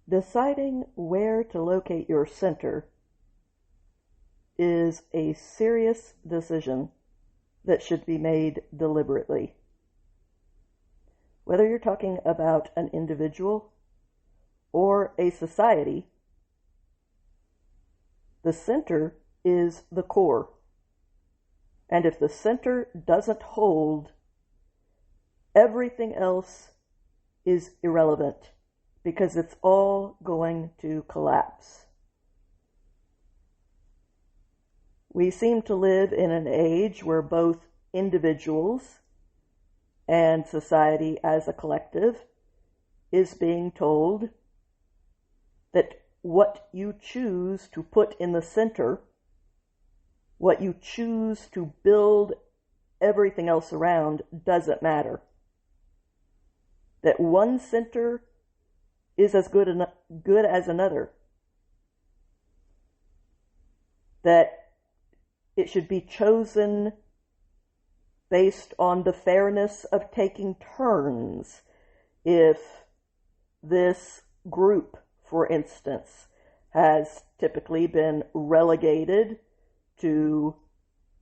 Deciding where to locate your center is a serious decision that should be made deliberately. Whether you're talking about an individual or a society, the center is the core. And if the center doesn't hold, everything else is irrelevant because it's all going to collapse. We seem to live in an age where both individuals and society as a collective is being told that what you choose to put in the center, what you choose to build everything else around, doesn't matter. That one center is as good as another. That it should be chosen based on the fairness of taking turns. If this group, for instance, has typically been relegated to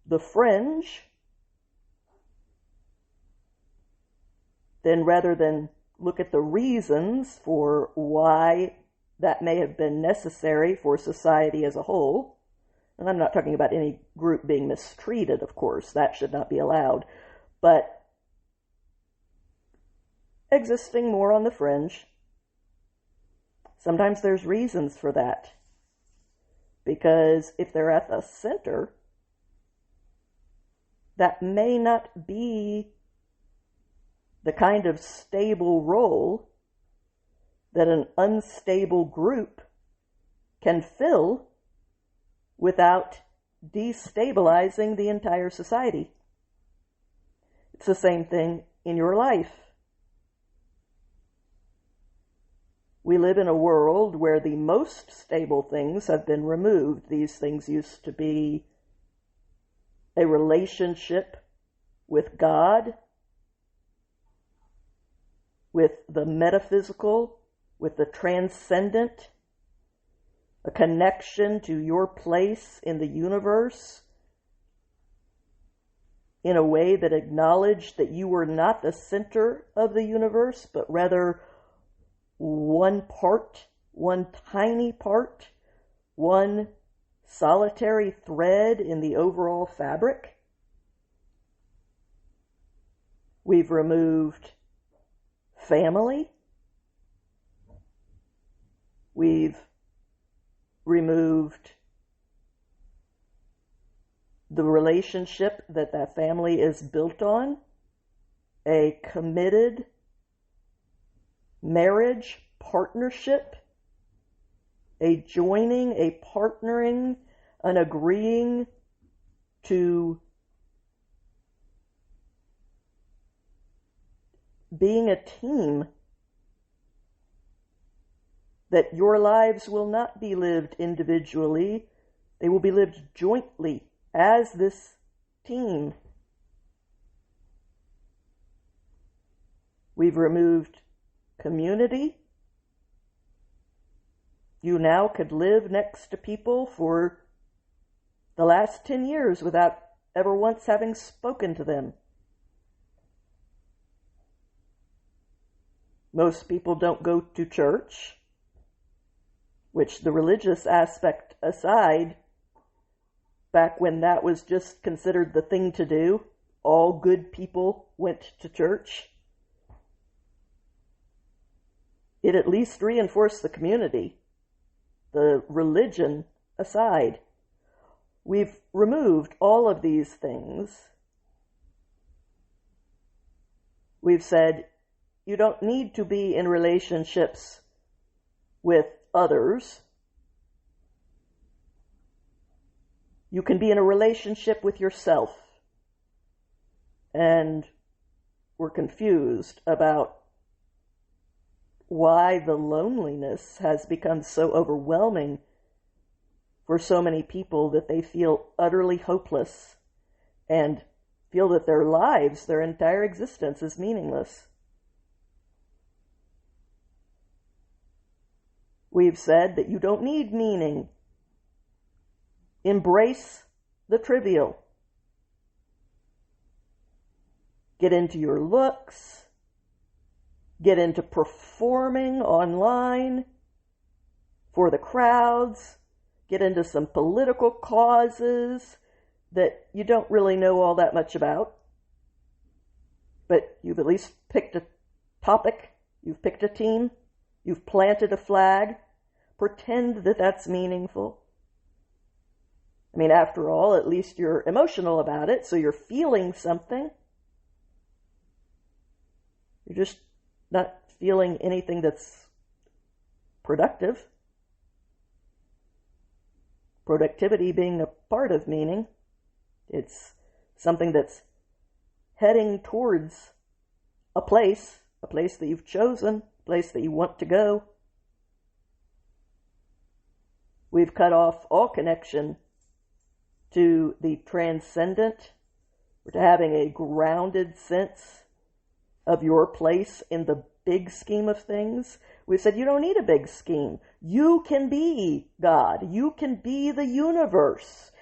the fringe, then rather than look at the reasons for why that may have been necessary for society as a whole, and I'm not talking about any group being mistreated, of course, that should not be allowed, but existing more on the fringe, sometimes there's reasons for that. Because if they're at the center, that may not be the kind of stable role that an unstable group can fill without destabilizing the entire society. It's the same thing in your life. We live in a world where the most stable things have been removed. These things used to be a relationship with God, with the metaphysical, with the transcendent, a connection to your place in the universe in a way that acknowledged that you were not the center of the universe, but rather one part, one tiny part, one solitary thread in the overall fabric. We've removed family. We've removed the relationship that that family is built on, a committed marriage partnership, a joining, a partnering, an agreeing to being a team, that your lives will not be lived individually, they will be lived jointly as this team. We've removed community. You now could live next to people for the last 10 years without ever once having spoken to them. Most people don't go to church, which, the religious aspect aside, back when that was just considered the thing to do, all good people went to church. It at least reinforced the community, the religion aside. We've removed all of these things. We've said, you don't need to be in relationships with others. You can be in a relationship with yourself. And we're confused about why the loneliness has become so overwhelming for so many people that they feel utterly hopeless and feel that their lives, their entire existence, is meaningless. We've said that you don't need meaning. Embrace the trivial. Get into your looks. Get into performing online for the crowds. Get into some political causes that you don't really know all that much about. But you've at least picked a topic. You've picked a team. You've planted a flag. Pretend that that's meaningful. I mean, after all, at least you're emotional about it, so you're feeling something. You're just not feeling anything that's productive. Productivity being a part of meaning. It's something that's heading towards a place that you've chosen, a place that you want to go. We've cut off all connection to the transcendent, or to having a grounded sense of your place in the big scheme of things. We said you don't need a big scheme. You can be God. You can be the universe.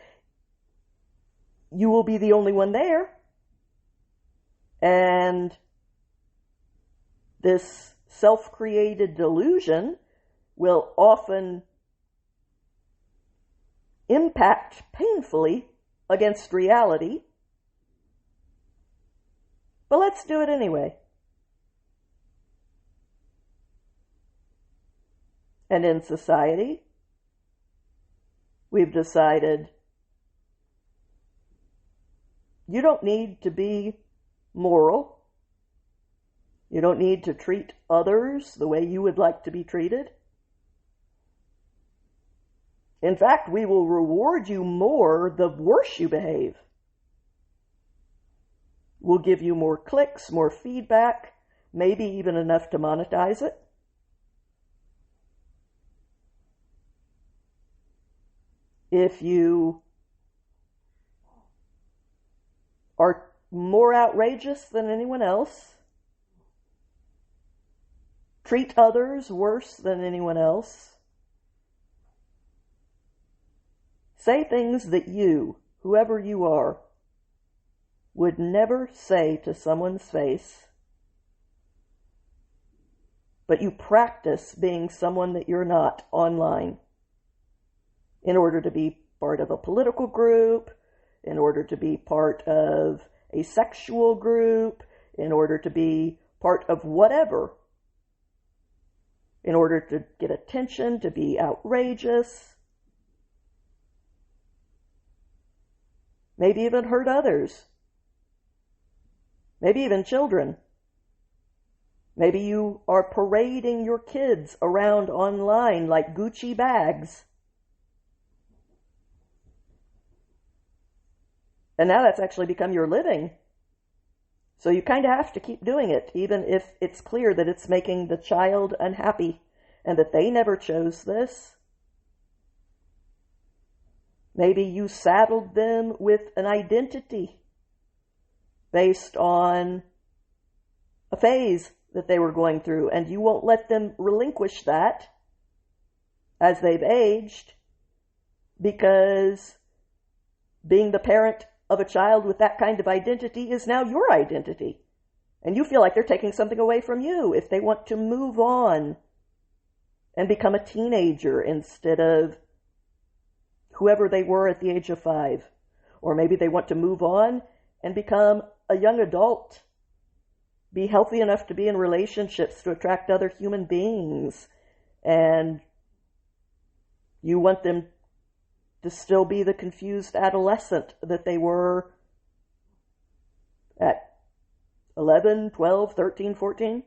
You will be the only one there. And this self-created delusion will often impact painfully against reality. But let's do it anyway. And in society, we've decided you don't need to be moral. You don't need to treat others the way you would like to be treated. In fact, we will reward you more the worse you behave. We'll give you more clicks, more feedback, maybe even enough to monetize it. If you are more outrageous than anyone else, treat others worse than anyone else, say things that you, whoever you are, would never say to someone's face, but you practice being someone that you're not online in order to be part of a political group, in order to be part of a sexual group, in order to be part of whatever, in order to get attention, to be outrageous, maybe even hurt others, maybe even children. Maybe you are parading your kids around online like Gucci bags. And now that's actually become your living. So you kind of have to keep doing it, even if it's clear that it's making the child unhappy and that they never chose this. Maybe you saddled them with an identity based on a phase that they were going through, and you won't let them relinquish that as they've aged, because being the parent of a child with that kind of identity is now your identity. And you feel like they're taking something away from you if they want to move on and become a teenager instead of whoever they were at the age of 5. Or maybe they want to move on and become a young adult, be healthy enough to be in relationships to attract other human beings. And you want them to still be the confused adolescent that they were at 11, 12, 13, 14.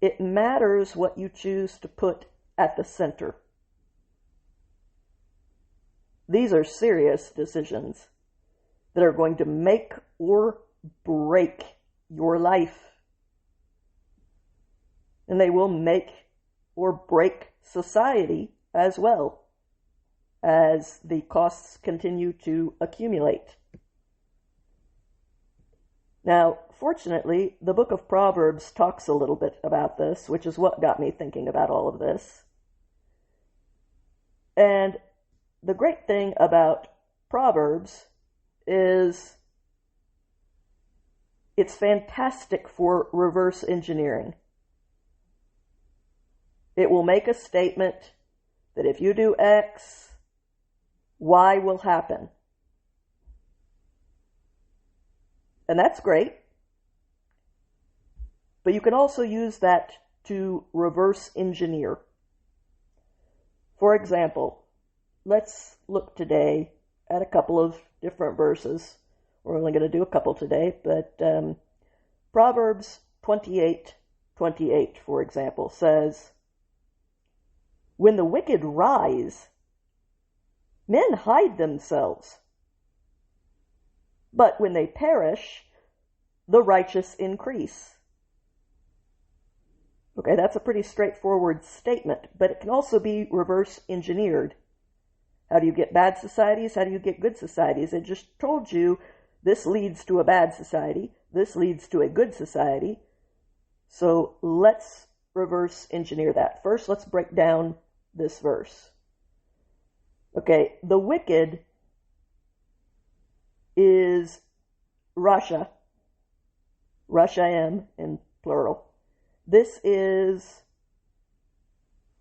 It matters what you choose to put at the center. These are serious decisions that are going to make or break your life. And they will make or break society as well as the costs continue to accumulate. Now, fortunately, the book of Proverbs talks a little bit about this, which is what got me thinking about all of this. And the great thing about Proverbs is it's fantastic for reverse engineering. It will make a statement that if you do X, Y will happen. And that's great. But you can also use that to reverse engineer. For example, let's look today at a couple of different verses. We're only going to do a couple today, but Proverbs 28:28, for example, says, "When the wicked rise, men hide themselves. But when they perish, the righteous increase." Okay, that's a pretty straightforward statement, but it can also be reverse engineered. How do you get bad societies? How do you get good societies? It just told you this leads to a bad society. This leads to a good society. So let's reverse engineer that. First, let's break down this verse. Okay, the wicked is Rasha. Rashaim in plural. This is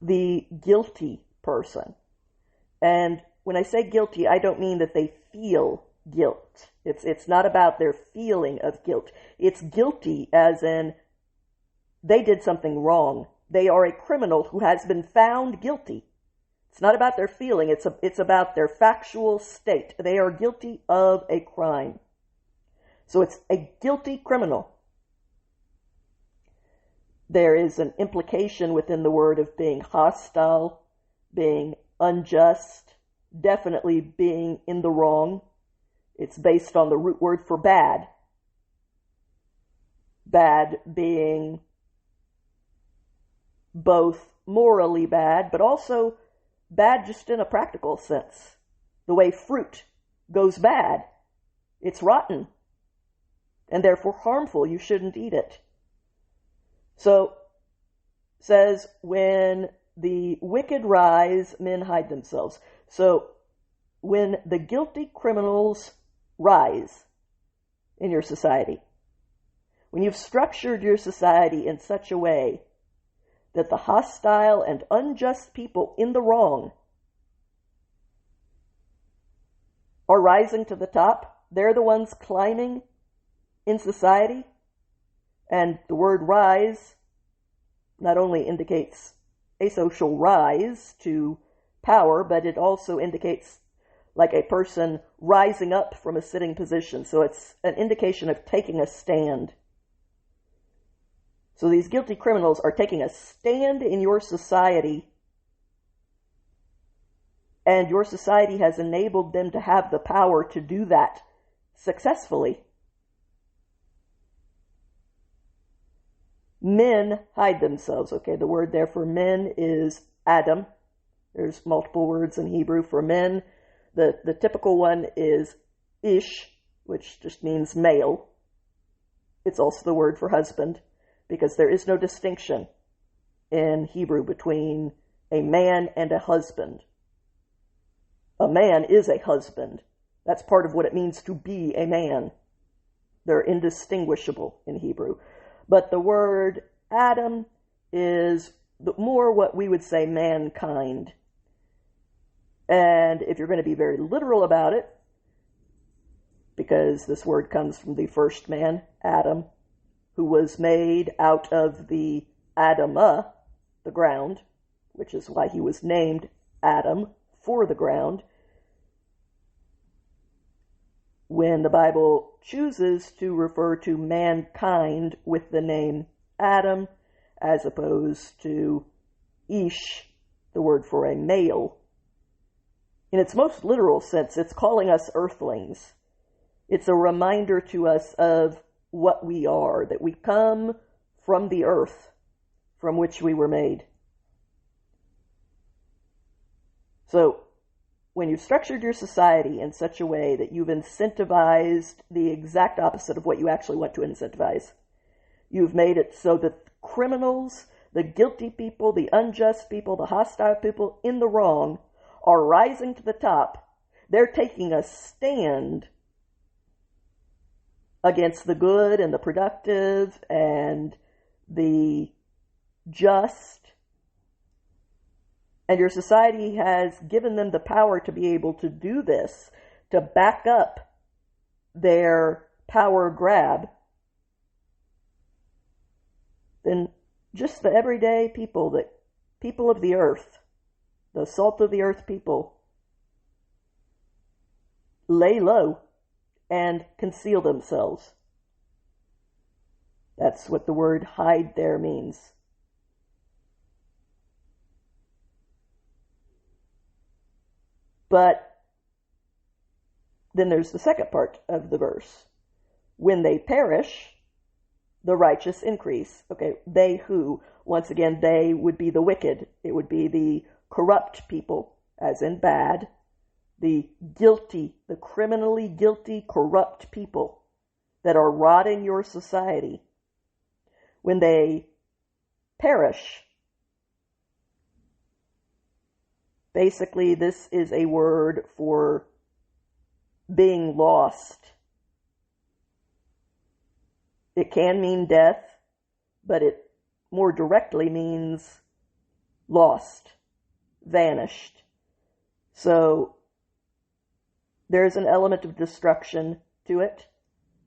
the guilty person. And when I say guilty, I don't mean that they feel guilt. It's not about their feeling of guilt. It's guilty as in they did something wrong. They are a criminal who has been found guilty. It's not about their feeling. It's about their factual state. They are guilty of a crime. So it's a guilty criminal. There is an implication within the word of being hostile, being unjust, definitely being in the wrong. It's based on the root word for bad. Bad being both morally bad, but also bad just in a practical sense. The way fruit goes bad. It's rotten, and therefore harmful. You shouldn't eat it. So, it says, when the wicked rise, men hide themselves. So, when the guilty criminals rise in your society, when you've structured your society in such a way that the hostile and unjust people in the wrong are rising to the top, they're the ones climbing in society. And the word rise not only indicates a social rise to power, but it also indicates like a person rising up from a sitting position. So it's an indication of taking a stand. So these guilty criminals are taking a stand in your society, and your society has enabled them to have the power to do that successfully. Men hide themselves. Okay, the word there for men is Adam. There's multiple words in Hebrew for men. The typical one is Ish, which just means male. It's also the word for husband, because there is no distinction in Hebrew between a man and a husband. A man is a husband. That's part of what it means to be a man. They're indistinguishable in Hebrew. But the word Adam is more what we would say mankind. And if you're going to be very literal about it, because this word comes from the first man, Adam, who was made out of the Adamah, the ground, which is why he was named Adam, for the ground. When the Bible chooses to refer to mankind with the name Adam, as opposed to Ish, the word for a male, in its most literal sense, it's calling us earthlings. It's a reminder to us of what we are, that we come from the earth from which we were made. So, when you've structured your society in such a way that you've incentivized the exact opposite of what you actually want to incentivize, you've made it so that criminals, the guilty people, the unjust people, the hostile people in the wrong are rising to the top. They're taking a stand against the good and the productive and the just. And your society has given them the power to be able to do this, to back up their power grab. Then just the everyday people, the people of the earth, the salt of the earth people, lay low and conceal themselves. That's what the word hide there means. But then there's the second part of the verse. When they perish, the righteous increase. Okay, they who? Once again, they would be the wicked. It would be the corrupt people, as in bad. The guilty, the criminally guilty, corrupt people that are rotting your society. When they perish, basically, this is a word for being lost. It can mean death, but it more directly means lost, vanished. So there's an element of destruction to it,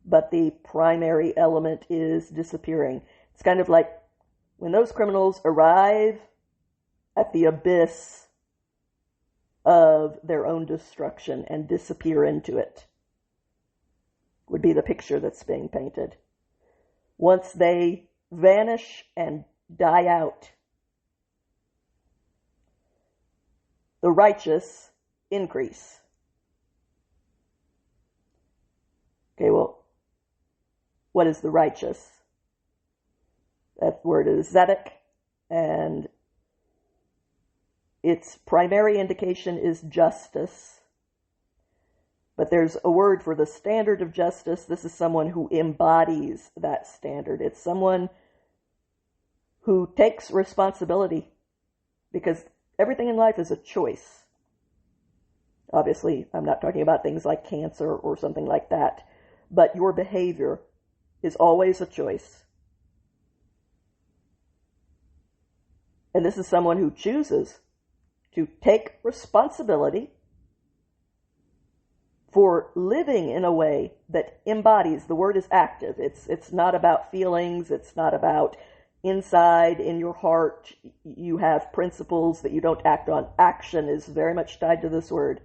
but the primary element is disappearing. It's kind of like when those criminals arrive at the abyss of their own destruction and disappear into it, would be the picture that's being painted. Once they vanish and die out, the righteous increase. Okay, well, what is the righteous? That word is zedek, and its primary indication is justice. But there's a word for the standard of justice. This is someone who embodies that standard. It's someone who takes responsibility, because everything in life is a choice. Obviously, I'm not talking about things like cancer or something like that, but your behavior is always a choice. And this is someone who chooses to take responsibility for living in a way that embodies. The word is active. It's not about feelings. It's not about inside in your heart. You have principles that you don't act on. Action is very much tied to this word.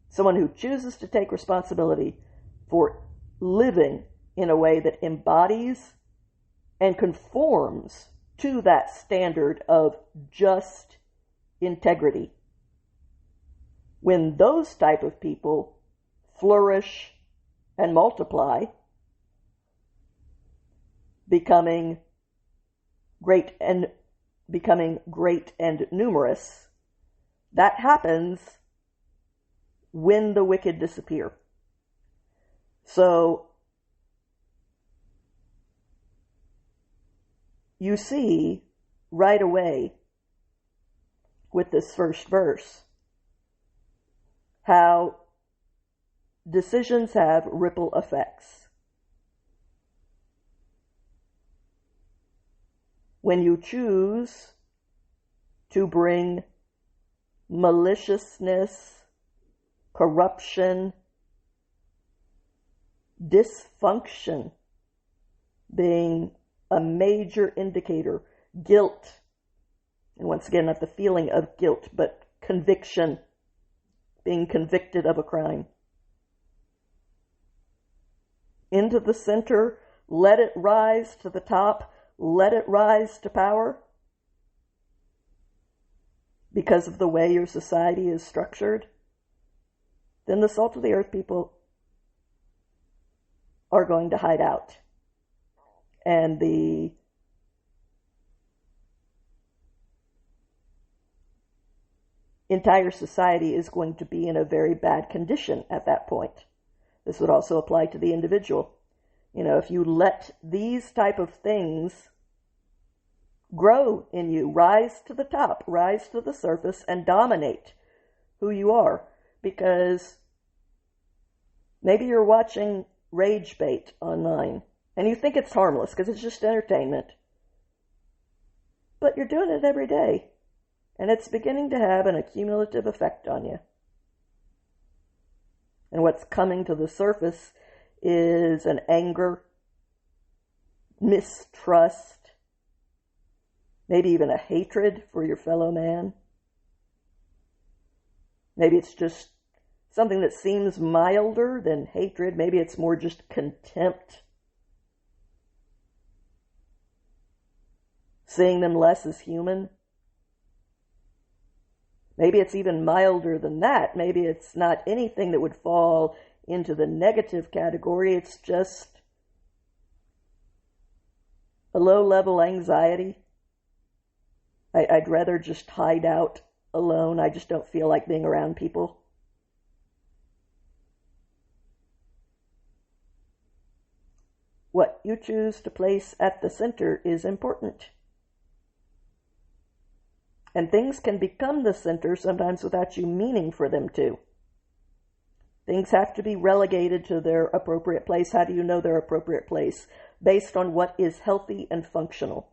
Someone who chooses to take responsibility for living in a way that embodies and conforms to that standard of just integrity. When those type of people flourish and multiply, becoming great and numerous, that happens when the wicked disappear. So you see right away with this first verse how decisions have ripple effects. When you choose to bring maliciousness, corruption, dysfunction being a major indicator, guilt, and once again not the feeling of guilt, but conviction, being convicted of a crime, into the center, let it rise to the top, let it rise to power, because of the way your society is structured, then the salt of the earth people are going to hide out. And the entire society is going to be in a very bad condition at that point. This would also apply to the individual. If you let these type of things grow in you, rise to the top, rise to the surface, and dominate who you are. Because maybe you're watching rage bait online, and you think it's harmless because it's just entertainment. But you're doing it every day, and it's beginning to have an accumulative effect on you. And what's coming to the surface is an anger, mistrust, maybe even a hatred for your fellow man. Maybe it's just something that seems milder than hatred. Maybe it's more just contempt. Seeing them less as human. Maybe it's even milder than that. Maybe it's not anything that would fall into the negative category. It's just a low-level anxiety. I'd rather just hide out alone. I just don't feel like being around people. What you choose to place at the center is important. And things can become the center sometimes without you meaning for them to. Things have to be relegated to their appropriate place. How do you know their appropriate place? Based on what is healthy and functional.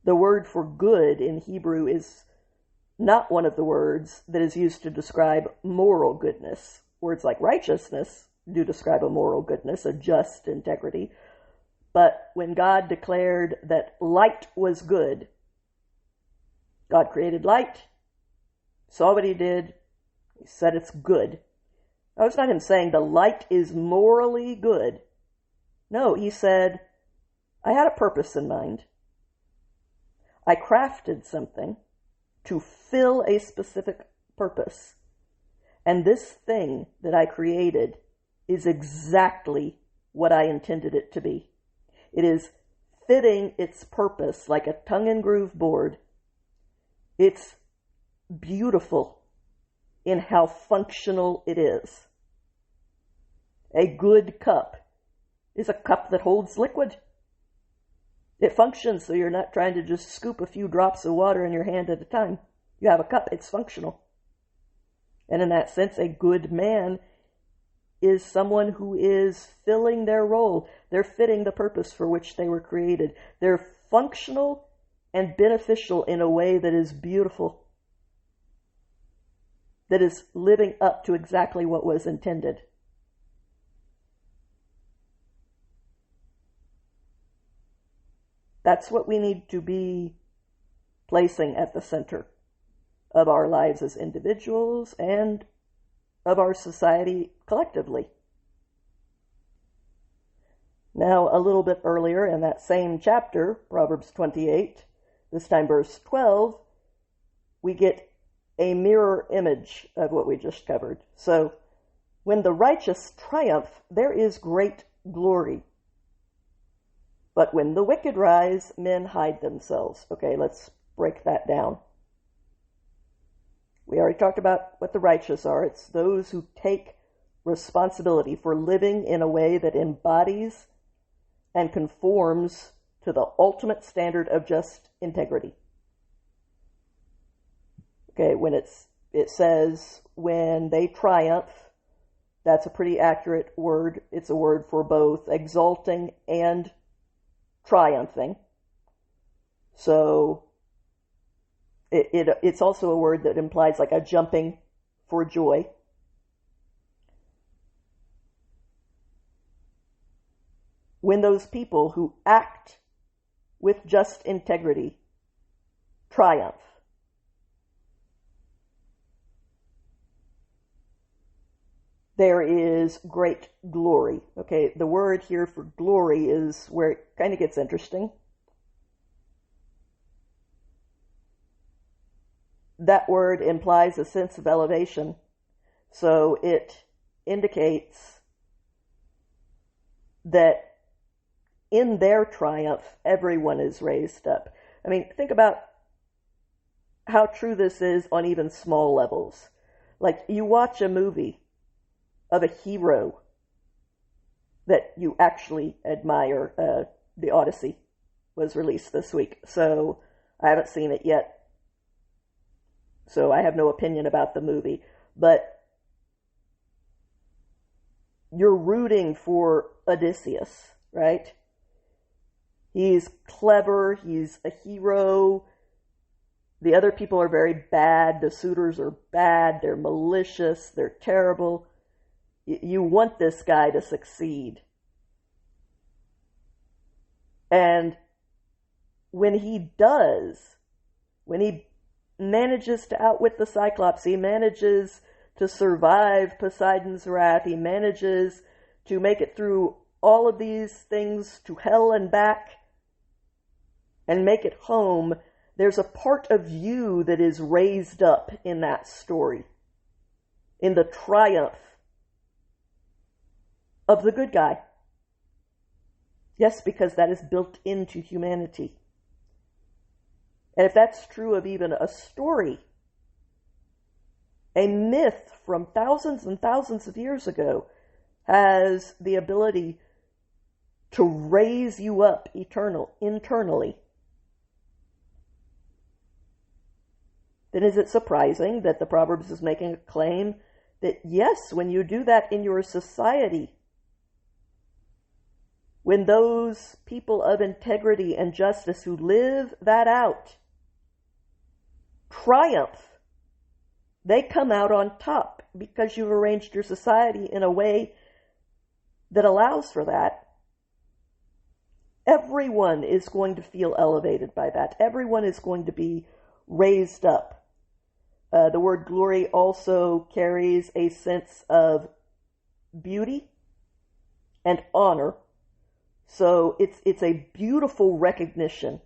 The word for good in Hebrew is not one of the words that is used to describe moral goodness. Words like righteousness do describe a moral goodness, a just integrity. But when God declared that light was good, God created light, saw what he did, he said it's good. Now, it's not him saying the light is morally good. No, he said, I had a purpose in mind. I crafted something to fill a specific purpose. And this thing that I created is exactly what I intended it to be. It is fitting its purpose like a tongue-and-groove board. It's beautiful in how functional it is. A good cup is a cup that holds liquid. It functions so you're not trying to just scoop a few drops of water in your hand at a time. You have a cup, it's functional. And in that sense, a good man is someone who is filling their role. They're fitting the purpose for which they were created. They're functional and beneficial in a way that is beautiful, that is living up to exactly what was intended. That's what we need to be placing at the center of our lives as individuals and of our society collectively. Now, a little bit earlier in that same chapter, Proverbs 28, this time verse 12, we get a mirror image of what we just covered. So, when the righteous triumph, there is great glory. But when the wicked rise, men hide themselves. Okay, let's break that down. We already talked about what the righteous are. It's those who take responsibility for living in a way that embodies and conforms to the ultimate standard of just integrity. Okay, when it says when they triumph, that's a pretty accurate word. It's a word for both exalting and triumphing. So it's also a word that implies like a jumping for joy. When those people who act with just integrity triumph, there is great glory. Okay, the word here for glory is where it kind of gets interesting. That word implies a sense of elevation, so it indicates that in their triumph, everyone is raised up. I mean, think about how true this is on even small levels. Like, you watch a movie of a hero that you actually admire. The Odyssey was released this week, so I haven't seen it yet, so I have no opinion about the movie. But you're rooting for Odysseus, right? He's clever, he's a hero. The other people are very bad. The suitors are bad, they're malicious, they're terrible. You want this guy to succeed. And when he does, when he manages to outwit the Cyclops, he manages to survive Poseidon's wrath, he manages to make it through all of these things to hell and back and make it home, there's a part of you that is raised up in that story, in the triumph of the good guy. Yes, because that is built into humanity. And if that's true of even a story, a myth from thousands and thousands of years ago has the ability to raise you up internally, then is it surprising that the Proverbs is making a claim that yes, when you do that in your society, when those people of integrity and justice who live that out triumph, they come out on top because you've arranged your society in a way that allows for that. Everyone is going to feel elevated by that. Everyone is going to be raised up. The word glory also carries a sense of beauty and honor. So it's a beautiful recognition.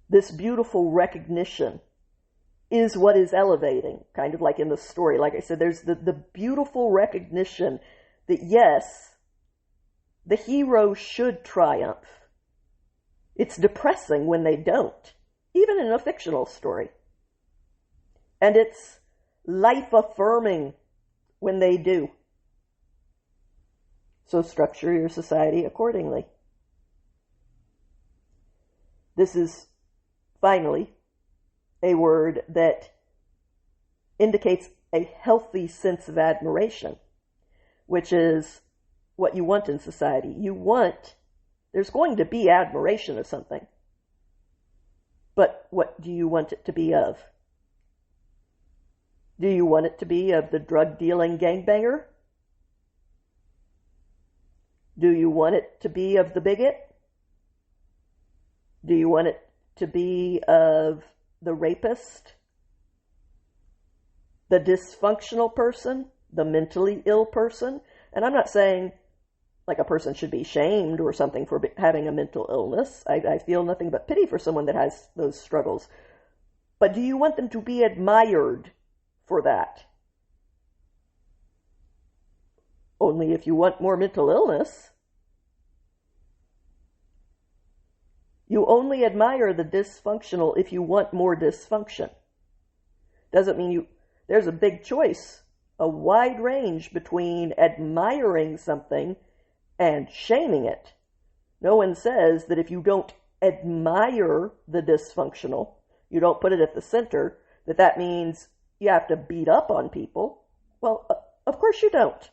This beautiful recognition is what is elevating, kind of like in the story. Like I said, there's the beautiful recognition that yes, the hero should triumph. It's depressing when they don't, even in a fictional story. And it's life-affirming when they do. So structure your society accordingly. This is, finally, a word that indicates a healthy sense of admiration, which is what you want in society. There's going to be admiration of something. But what do you want it to be of? Do you want it to be of the drug-dealing gangbanger? Do you want it to be of the bigot? Do you want it to be of the rapist? The dysfunctional person? The mentally ill person? And I'm not saying like a person should be shamed or something for having a mental illness. I feel nothing but pity for someone that has those struggles. But do you want them to be admired for that? Only if you want more mental illness. You only admire the dysfunctional if you want more dysfunction. Doesn't mean there's a big choice, a wide range between admiring something and shaming it. No one says that if you don't admire the dysfunctional, you don't put it at the center, that means you have to beat up on people. Well, of course you don't.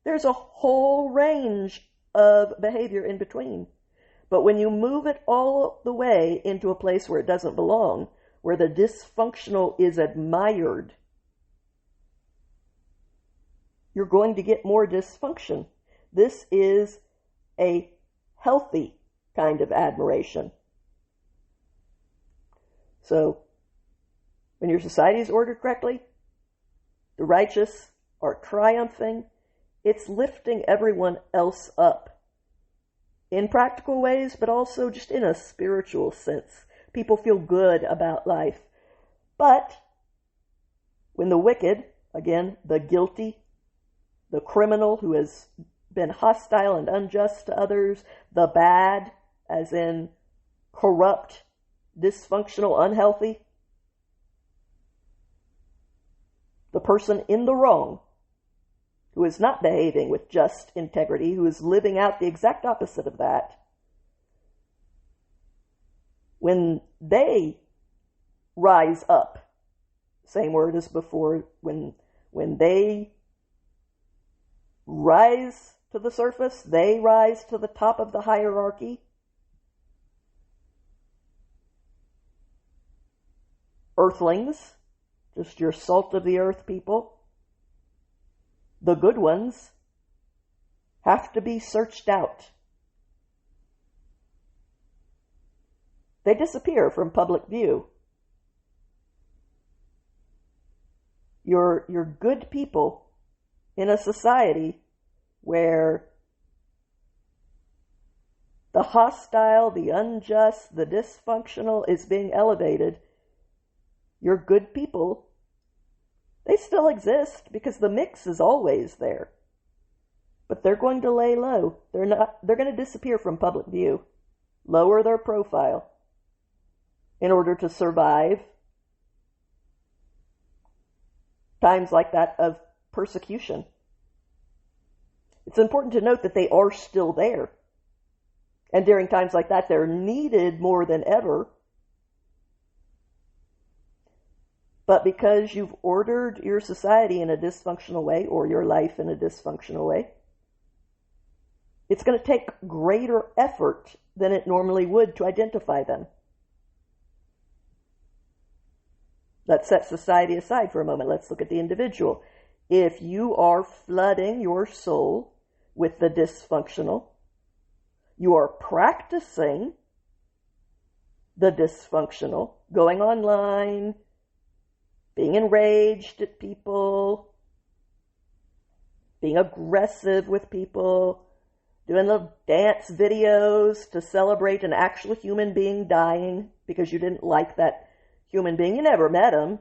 There's a whole range of behavior in between. But when you move it all the way into a place where it doesn't belong, where the dysfunctional is admired, you're going to get more dysfunction. This is a healthy kind of admiration. So, when your society is ordered correctly, the righteous are triumphing, it's lifting everyone else up. In practical ways, but also just in a spiritual sense. People feel good about life. But when the wicked, again, the guilty, the criminal who has been hostile and unjust to others, the bad, as in corrupt, dysfunctional, unhealthy, person in the wrong, who is not behaving with just integrity, who is living out the exact opposite of that, when they rise up, same word as before, when they rise to the surface, they rise to the top of the hierarchy, earthlings, just your salt of the earth people, the good ones, have to be searched out. They disappear from public view. You're good people in a society where the hostile, the unjust, the dysfunctional is being elevated. Your good people, they still exist because the mix is always there. But they're going to lay low. They're going to disappear from public view, lower their profile in order to survive times like that of persecution. It's important to note that they are still there. And during times like that, they're needed more than ever. But because you've ordered your society in a dysfunctional way, or your life in a dysfunctional way, it's going to take greater effort than it normally would to identify them. Let's set society aside for a moment. Let's look at the individual. If you are flooding your soul with the dysfunctional, you are practicing the dysfunctional, going online, being enraged at people, being aggressive with people, doing little dance videos to celebrate an actual human being dying because you didn't like that human being. You never met him.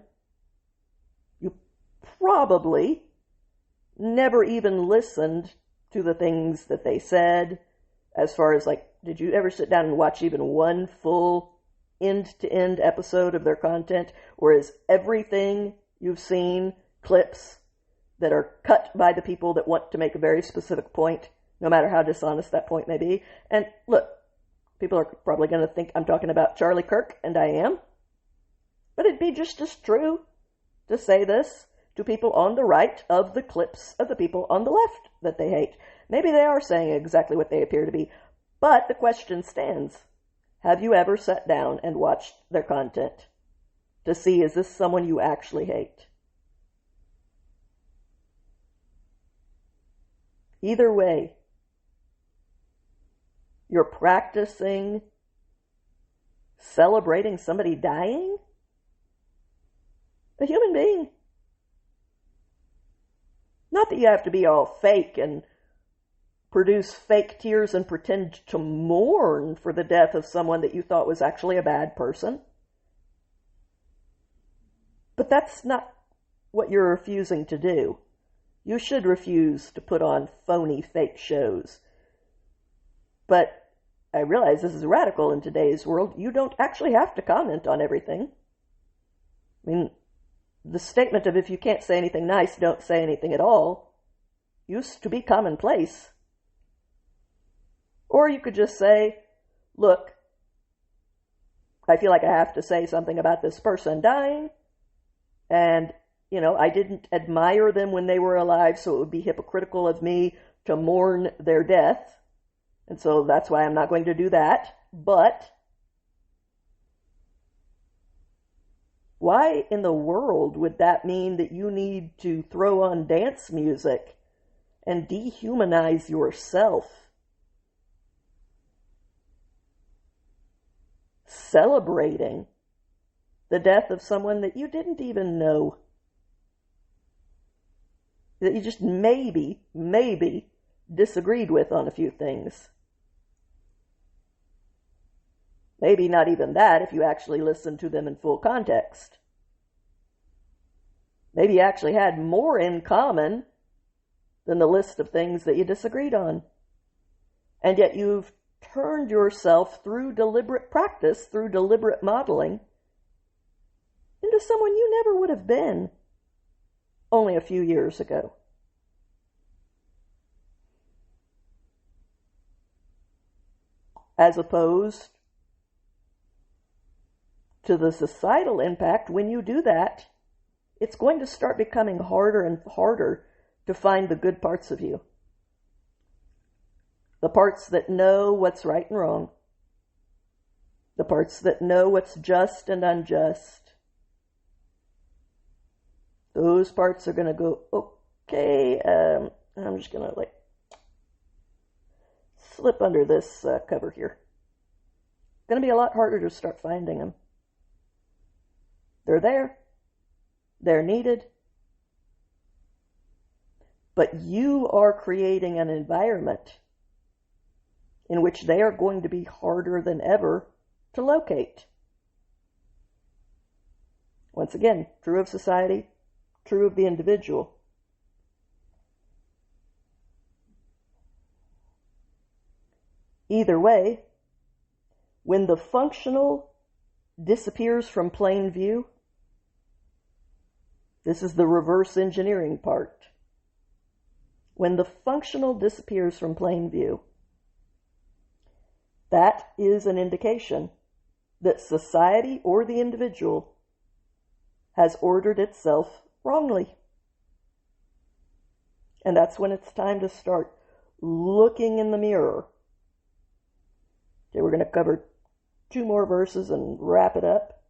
You probably never even listened to the things that they said, as far as like, did you ever sit down and watch even one full end-to-end episode of their content? Or is everything you've seen clips that are cut by the people that want to make a very specific point, no matter how dishonest that point may be? And look, people are probably going to think I'm talking about Charlie Kirk, and I am. But it'd be just as true to say this to people on the right of the clips of the people on the left that they hate. Maybe they are saying exactly what they appear to be, but the question stands. Have you ever sat down and watched their content to see, is this someone you actually hate? Either way, you're practicing celebrating somebody dying? A human being. Not that you have to be all fake and produce fake tears and pretend to mourn for the death of someone that you thought was actually a bad person. But that's not what you're refusing to do. You should refuse to put on phony fake shows. But I realize this is radical in today's world. You don't actually have to comment on everything. I mean, the statement of if you can't say anything nice, don't say anything at all used to be commonplace. Or you could just say, look, I feel like I have to say something about this person dying, and, I didn't admire them when they were alive, so it would be hypocritical of me to mourn their death, and so that's why I'm not going to do that. But why in the world would that mean that you need to throw on dance music and dehumanize yourself, celebrating the death of someone that you didn't even know, that you just maybe disagreed with on a few things? Maybe not even that if you actually listened to them in full context. Maybe you actually had more in common than the list of things that you disagreed on. And yet you've turned yourself through deliberate practice, through deliberate modeling, into someone you never would have been. only a few years ago. As opposed to the societal impact, when you do that, it's going to start becoming harder and harder to find the good parts of you. The parts that know what's right and wrong. The parts that know what's just and unjust. Those parts are going to go, okay, I'm just going to slip under this cover here. It's going to be a lot harder to start finding them. They're there. They're needed. But you are creating an environment in which they are going to be harder than ever to locate. Once again, true of society, true of the individual. Either way, when the functional disappears from plain view, this is the reverse engineering part. When the functional disappears from plain view, that is an indication that society or the individual has ordered itself wrongly. And that's when it's time to start looking in the mirror. Okay, we're going to cover 2 more verses and wrap it up.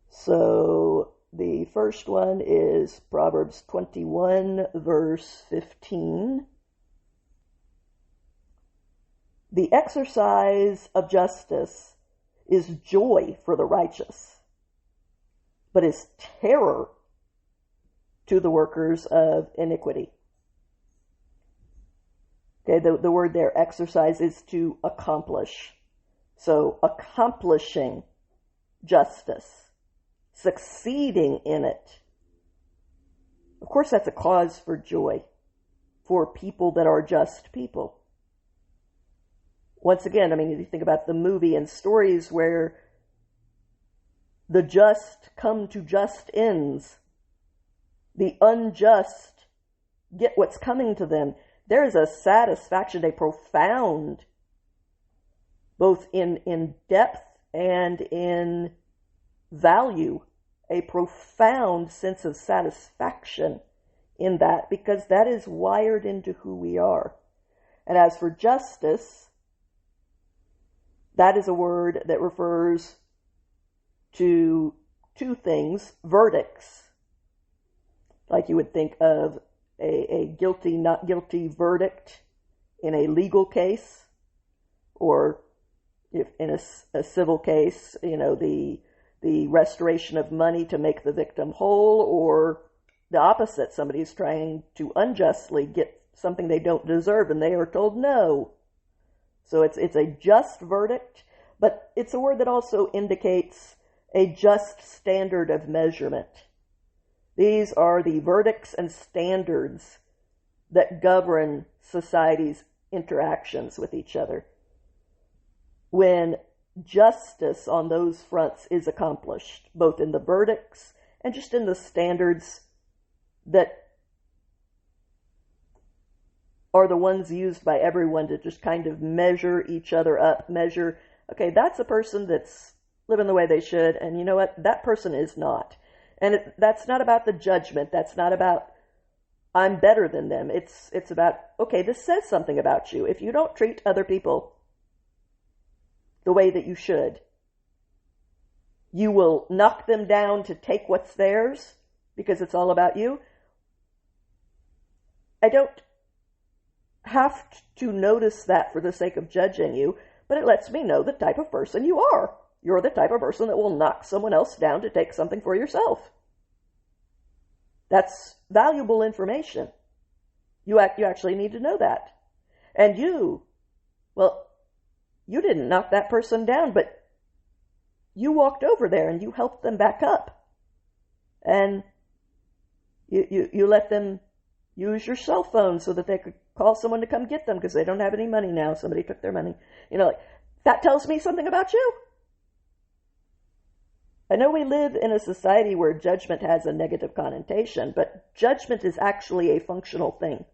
So the first one is Proverbs 21, verse 15. The exercise of justice is joy for the righteous, but is terror to the workers of iniquity. Okay, the word there, exercise, is to accomplish. So accomplishing justice, succeeding in it. Of course, that's a cause for joy for people that are just people. Once again, I mean, if you think about the movie and stories where the just come to just ends, the unjust get what's coming to them, there is a satisfaction, a profound, both in depth and in value, a profound sense of satisfaction in that, because that is wired into who we are. And as for justice, that is a word that refers to 2 things: verdicts, like you would think of a guilty, not guilty verdict in a legal case, or if in a civil case, the restoration of money to make the victim whole, or the opposite, somebody's trying to unjustly get something they don't deserve and they are told no. So it's a just verdict, but it's a word that also indicates a just standard of measurement. These are the verdicts and standards that govern society's interactions with each other. When justice on those fronts is accomplished, both in the verdicts and just in the standards that are the ones used by everyone to just kind of measure each other up, measure, okay, that's a person that's living the way they should, and you know what, that person is not. And that's not about the judgment. That's not about, I'm better than them. It's about, okay, this says something about you. If you don't treat other people the way that you should, you will knock them down to take what's theirs because it's all about you. I don't have to notice that for the sake of judging you, but it lets me know the type of person you are. You're the type of person that will knock someone else down to take something for yourself. That's valuable information. You actually need to know that. And you didn't knock that person down, but you walked over there and you helped them back up. And you let them use your cell phone so that they could call someone to come get them because they don't have any money now. Somebody took their money. That tells me something about you. I know we live in a society where judgment has a negative connotation, but judgment is actually a functional thing.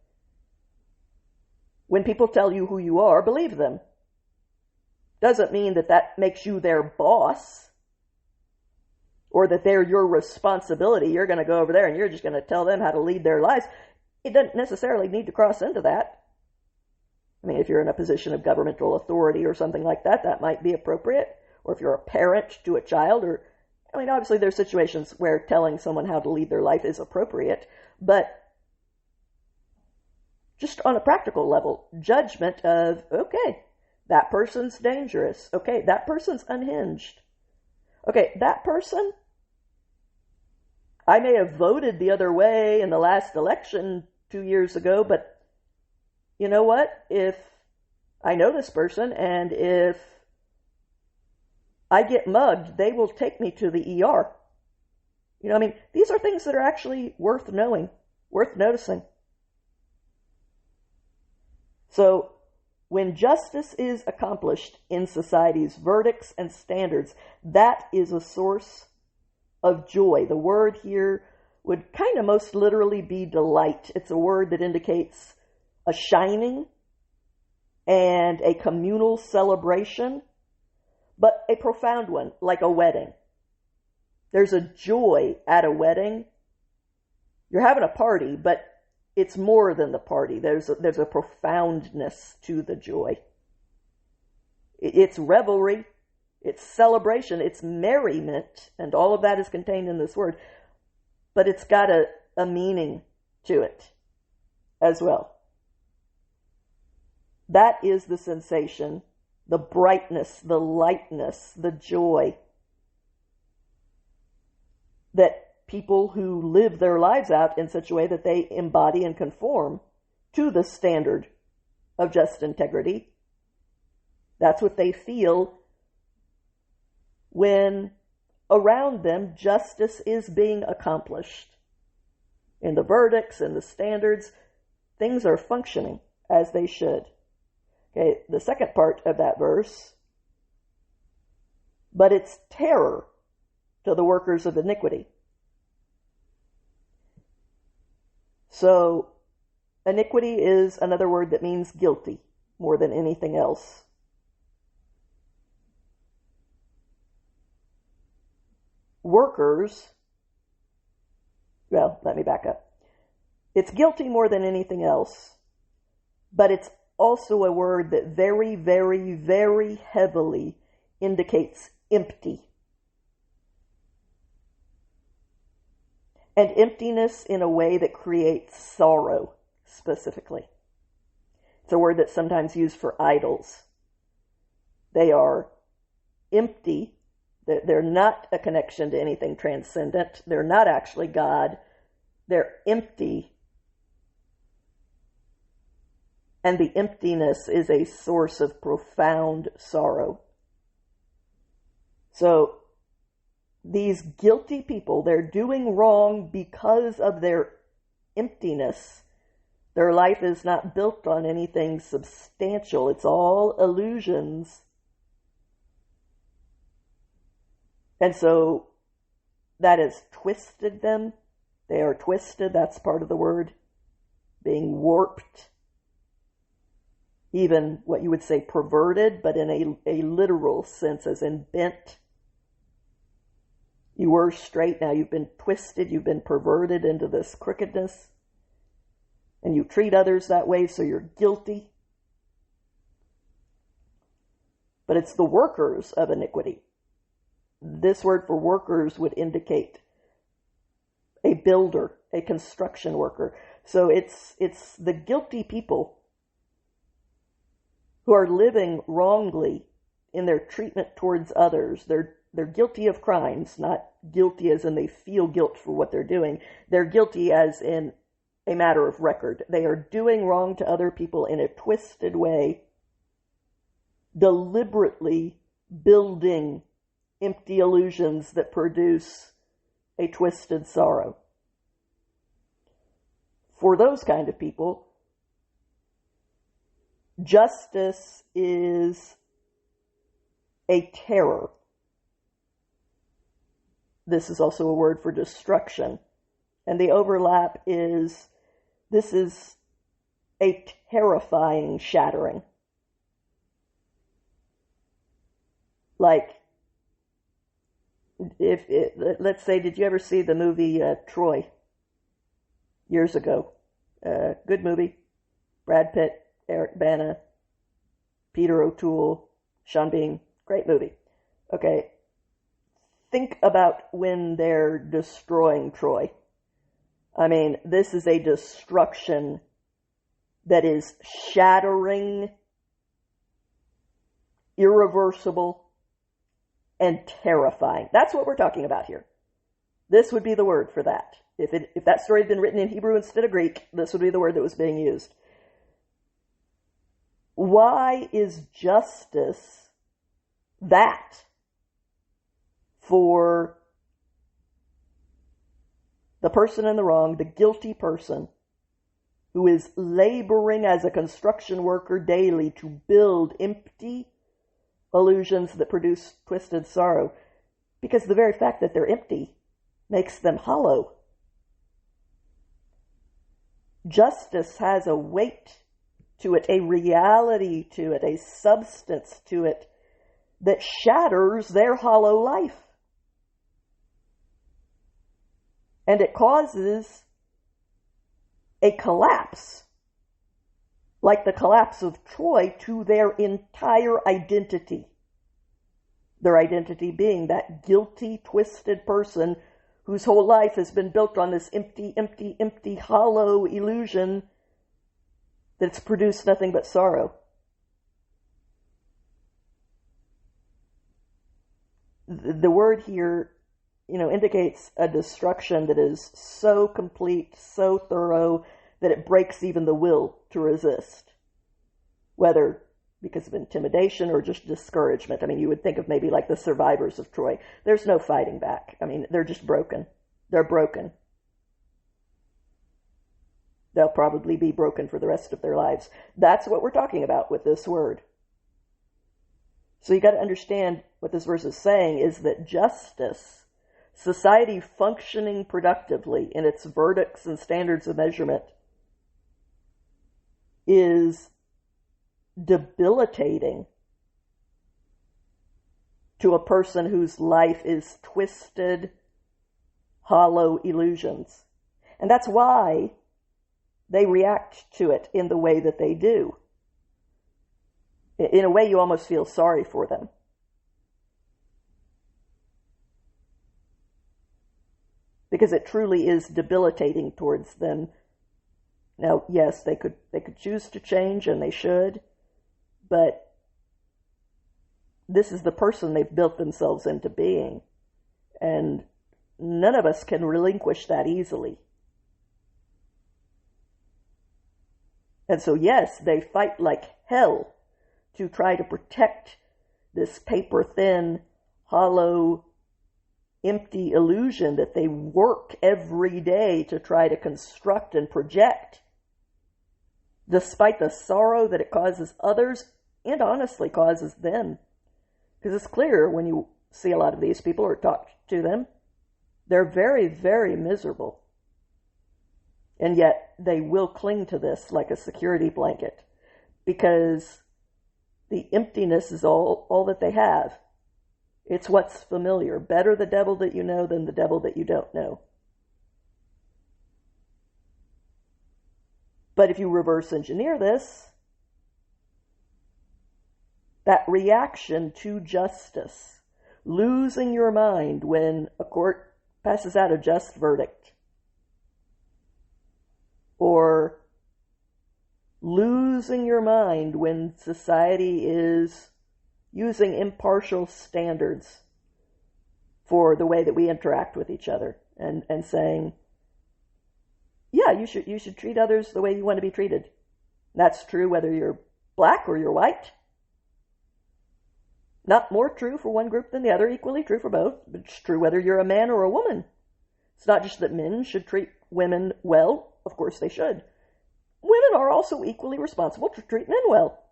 When people tell you who you are, believe them. Doesn't mean that that makes you their boss or that they're your responsibility. You're going to go over there and you're just going to tell them how to lead their lives. It doesn't necessarily need to cross into that. I mean, if you're in a position of governmental authority or something like that, that might be appropriate. Or if you're a parent to a child, or, I mean, obviously there's situations where telling someone how to lead their life is appropriate, but just on a practical level, judgment of, okay, that person's dangerous. Okay, that person's unhinged. Okay, that person, I may have voted the other way in the last election 2 years ago, but you know what? If I know this person and if I get mugged, they will take me to the ER. You know, I mean, these are things that are actually worth knowing, worth noticing. So, when justice is accomplished in society's verdicts and standards, that is a source of joy. The word here would kind of most literally be delight. It's a word that indicates a shining and a communal celebration, but a profound one, like a wedding. There's a joy at a wedding. You're having a party, but it's more than the party. There's a profoundness to the joy. It's revelry, it's celebration, it's merriment, and all of that is contained in this word. But it's got a meaning to it as well. That is the sensation, the brightness, the lightness, the joy that people who live their lives out in such a way that they embody and conform to the standard of just integrity. That's what they feel when around them justice is being accomplished. In the verdicts and the standards, things are functioning as they should. Okay, the second part of that verse, but it's terror to the workers of iniquity. So, iniquity is another word that means guilty more than anything else. Workers, well, let me back up. It's guilty more than anything else, but it's also a word that very, very, very heavily indicates empty. And emptiness in a way that creates sorrow, specifically. It's a word that's sometimes used for idols. They are empty. They're not a connection to anything transcendent. They're not actually God. They're empty. And the emptiness is a source of profound sorrow. So, these guilty people, they're doing wrong because of their emptiness. Their life is not built on anything substantial. It's all illusions. And so that has twisted them. They are twisted, that's part of the word. Being warped. Even what you would say perverted, but in a literal sense, as in bent. You were straight, now you've been twisted, you've been perverted into this crookedness. And you treat others that way, so you're guilty. But it's the workers of iniquity. This word for workers would indicate a builder, a construction worker. So it's the guilty people who are living wrongly in their treatment towards others. They're guilty of crimes, not guilty as in they feel guilt for what they're doing. They're guilty as in a matter of record. They are doing wrong to other people in a twisted way, deliberately building empty illusions that produce a twisted sorrow. For those kind of people, justice is a terror. this is also a word for destruction. And the overlap is, this is a terrifying shattering. Like, let's say, did you ever see the movie Troy? Years ago. Good movie. Brad Pitt, Eric Bana, Peter O'Toole, Sean Bean. Great movie. Okay. Think about when they're destroying Troy. I mean, this is a destruction that is shattering, irreversible, and terrifying. That's what we're talking about here. This would be the word for that. If that story had been written in Hebrew instead of Greek, this would be the word that was being used. Why is justice that for the person in the wrong, the guilty person, who is laboring as a construction worker daily to build empty illusions that produce twisted sorrow? Because the very fact that they're empty makes them hollow. Justice has a weight to it, a reality to it, a substance to it that shatters their hollow life. And it causes a collapse, like the collapse of Troy, to their entire identity. Their identity being that guilty, twisted person whose whole life has been built on this empty, hollow illusion that's produced nothing but sorrow. The word here, indicates a destruction that is so complete, so thorough, that it breaks even the will to resist. Whether because of intimidation or just discouragement. I mean, you would think of maybe like the survivors of Troy. There's no fighting back. I mean, they're just broken. They're broken. They'll probably be broken for the rest of their lives. That's what we're talking about with this word. So you got to understand what this verse is saying is that justice, society functioning productively in its verdicts and standards of measurement, is debilitating to a person whose life is twisted, hollow illusions. And that's why they react to it in the way that they do. In a way, you almost feel sorry for them. Because it truly is debilitating towards them. Now, yes, they could choose to change, and they should, but this is the person they've built themselves into being, and none of us can relinquish that easily. And so, yes, they fight like hell to try to protect this paper-thin, hollow, empty illusion that they work every day to try to construct and project, despite the sorrow that it causes others and honestly causes them. Because it's clear when you see a lot of these people or talk to them, they're very, very miserable. And yet they will cling to this like a security blanket because the emptiness is all that they have. It's what's familiar. Better the devil that you know than the devil that you don't know. But if you reverse engineer this, that reaction to justice, losing your mind when a court passes out a just verdict, or losing your mind when society is using impartial standards for the way that we interact with each other, and saying, yeah, you should treat others the way you want to be treated. That's true whether you're black or you're white. Not more true for one group than the other, equally true for both, but it's true whether you're a man or a woman. It's not just that men should treat women well. Of course they should. Women are also equally responsible to treat men well.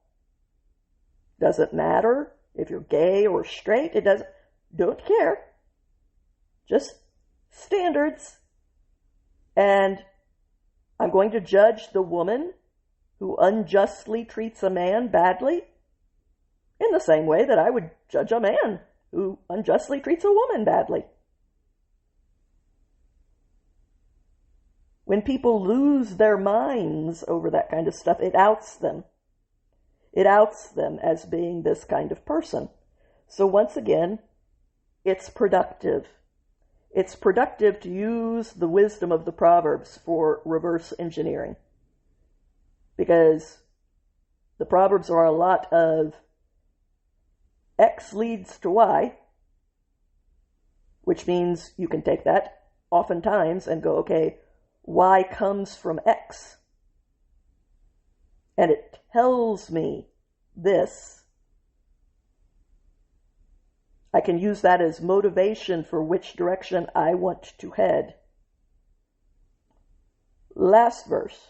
Doesn't matter if you're gay or straight. Don't care. just standards. And I'm going to judge the woman who unjustly treats a man badly in the same way that I would judge a man who unjustly treats a woman badly. When people lose their minds over that kind of stuff, it outs them. It outs them as being this kind of person. So once again, it's productive. It's productive to use the wisdom of the Proverbs for reverse engineering. Because the Proverbs are a lot of X leads to Y, which means you can take that oftentimes and go, okay, Y comes from X. And it tells me this. I can use that as motivation for which direction I want to head. Last verse.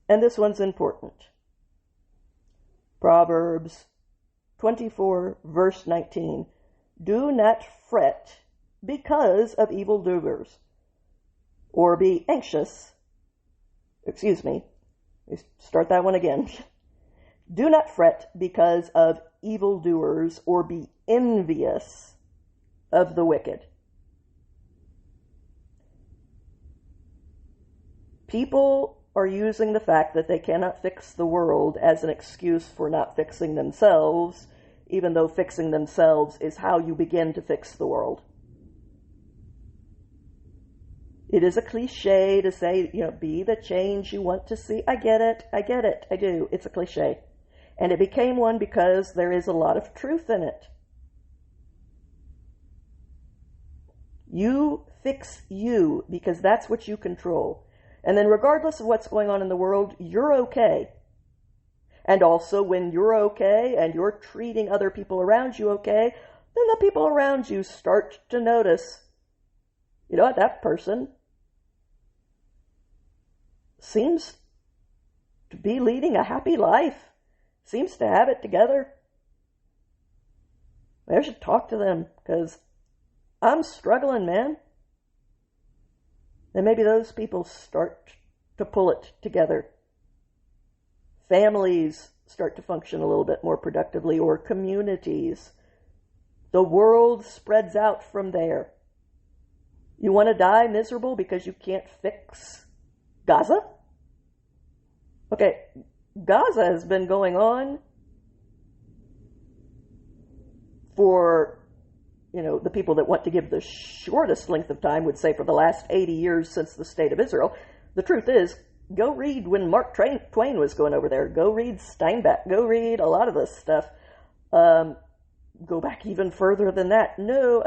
And this one's important. Proverbs 24, verse 19. Do not fret because of evildoers, or be anxious. Excuse me. Start that one again. Do not fret because of evildoers, or be envious of the wicked. People are using the fact that they cannot fix the world as an excuse for not fixing themselves, even though fixing themselves is how you begin to fix the world. It is a cliche to say, be the change you want to see. I get it, I do. It's a cliche. And it became one because there is a lot of truth in it. You fix you because that's what you control. And then regardless of what's going on in the world, you're okay. And also when you're okay and you're treating other people around you okay, then the people around you start to notice, you know what, that person seems to be leading a happy life, seems to have it together. I should talk to them because I'm struggling, man. Then maybe those people start to pull it together. Families start to function a little bit more productively, or communities. The world spreads out from there. You want to die miserable because you can't fix Gaza? Okay, Gaza has been going on for, the people that want to give the shortest length of time would say for the last 80 years since the State of Israel. The truth is, go read when Mark Twain was going over there. Go read Steinbeck. Go read a lot of this stuff. Go back even further than that. No,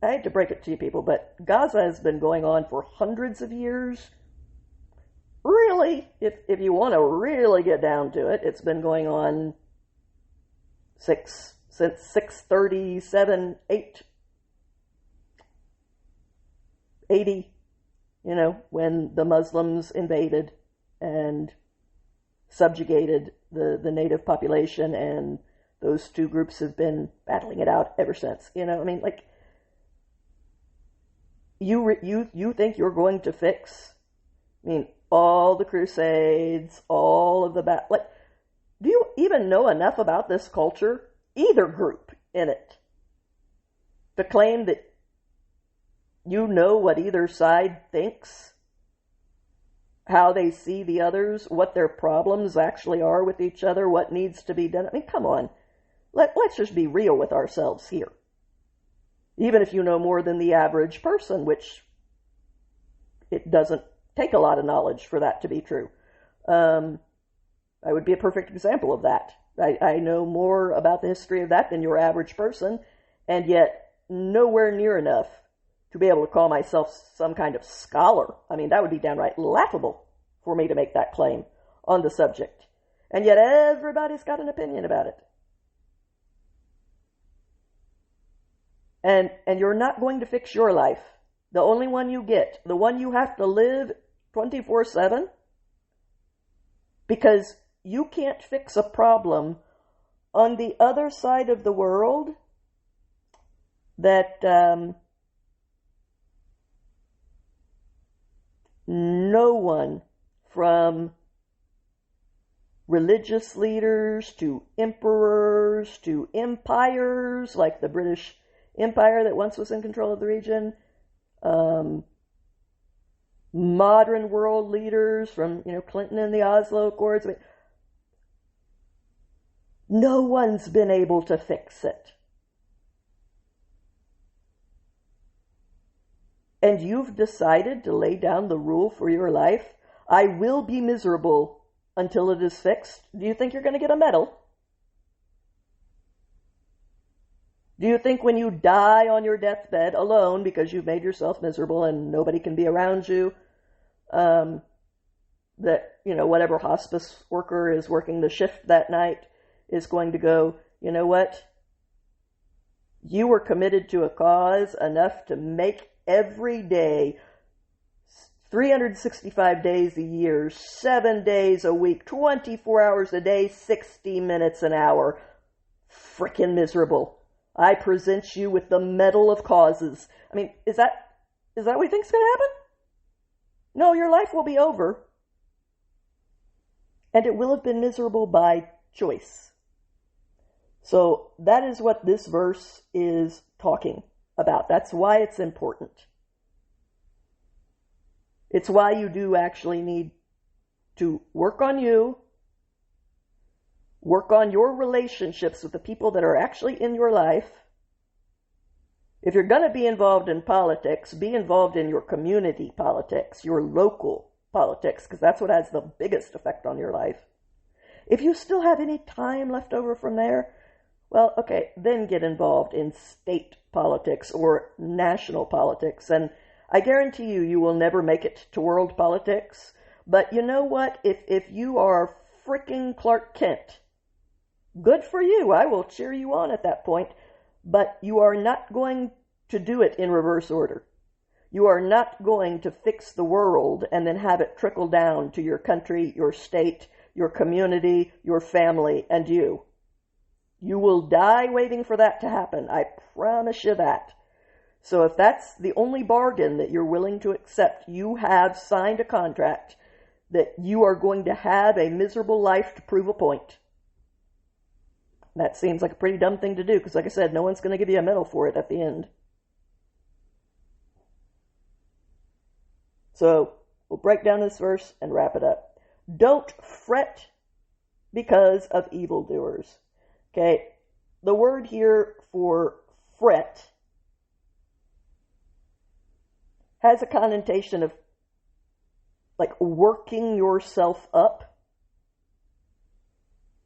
I hate to break it to you people, but Gaza has been going on for hundreds of years. Really, if you want to really get down to it, it's been going on since 637, 880, when the Muslims invaded and subjugated the native population, and those two groups have been battling it out ever since. You think you're going to fix, all the crusades, all of the do you even know enough about this culture, either group in it, to claim that you know what either side thinks, how they see the others, what their problems actually are with each other, what needs to be done? Come on. Let's just be real with ourselves here. Even if you know more than the average person, which it doesn't take a lot of knowledge for that to be true. I would be a perfect example of that. I know more about the history of that than your average person, and yet nowhere near enough to be able to call myself some kind of scholar. That would be downright laughable for me to make that claim on the subject. And yet everybody's got an opinion about it. And you're not going to fix your life. The only one you get, the one you have to live 24/7, because you can't fix a problem on the other side of the world that no one, from religious leaders to emperors to empires, like the British Empire that once was in control of the region, modern world leaders from, Clinton and the Oslo Accords. No one's been able to fix it. And you've decided to lay down the rule for your life: I will be miserable until it is fixed. Do you think you're going to get a medal? Do you think when you die on your deathbed alone because you've made yourself miserable and nobody can be around you, that, whatever hospice worker is working the shift that night is going to go, you know what? You were committed to a cause enough to make every day, 365 days a year, 7 days a week, 24 hours a day, 60 minutes an hour, frickin' miserable. I present you with the medal of causes. I mean, is that what you think's going to happen? No, your life will be over. And it will have been miserable by choice. So that is what this verse is talking about. That's why it's important. It's why you do actually need to work on you, work on your relationships with the people that are actually in your life. If you're going to be involved in politics, be involved in your community politics, your local politics, because that's what has the biggest effect on your life. If you still have any time left over from there, well, okay, then get involved in state politics or national politics. And I guarantee you will never make it to world politics. But you know what? If you are freaking Clark Kent, good for you. I will cheer you on at that point. But you are not going to do it in reverse order. You are not going to fix the world and then have it trickle down to your country, your state, your community, your family, and you. You will die waiting for that to happen. I promise you that. So if that's the only bargain that you're willing to accept, you have signed a contract that you are going to have a miserable life to prove a point. That seems like a pretty dumb thing to do, because like I said, no one's going to give you a medal for it at the end. So we'll break down this verse and wrap it up. Don't fret because of evildoers. Okay, the word here for fret has a connotation of like working yourself up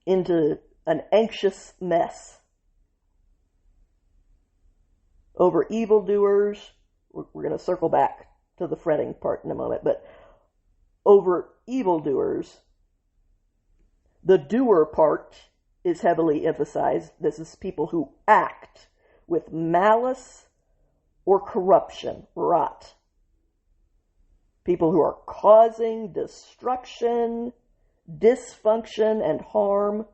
into an anxious mess. Over evildoers, we're going to circle back to the fretting part in a moment, but over evildoers, the doer part is heavily emphasized. This is people who act with malice or corruption, rot. People who are causing destruction, dysfunction, and harm.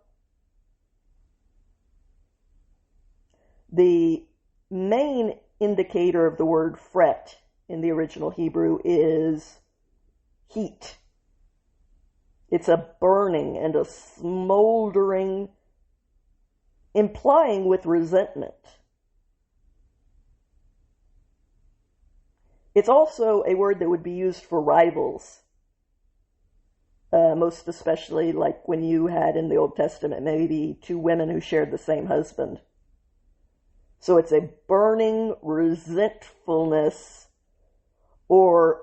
The main indicator of the word fret in the original Hebrew is heat. It's a burning and a smoldering, implying with resentment. It's also a word that would be used for rivals, most especially like when you had in the Old Testament maybe two women who shared the same husband. So it's a burning resentfulness or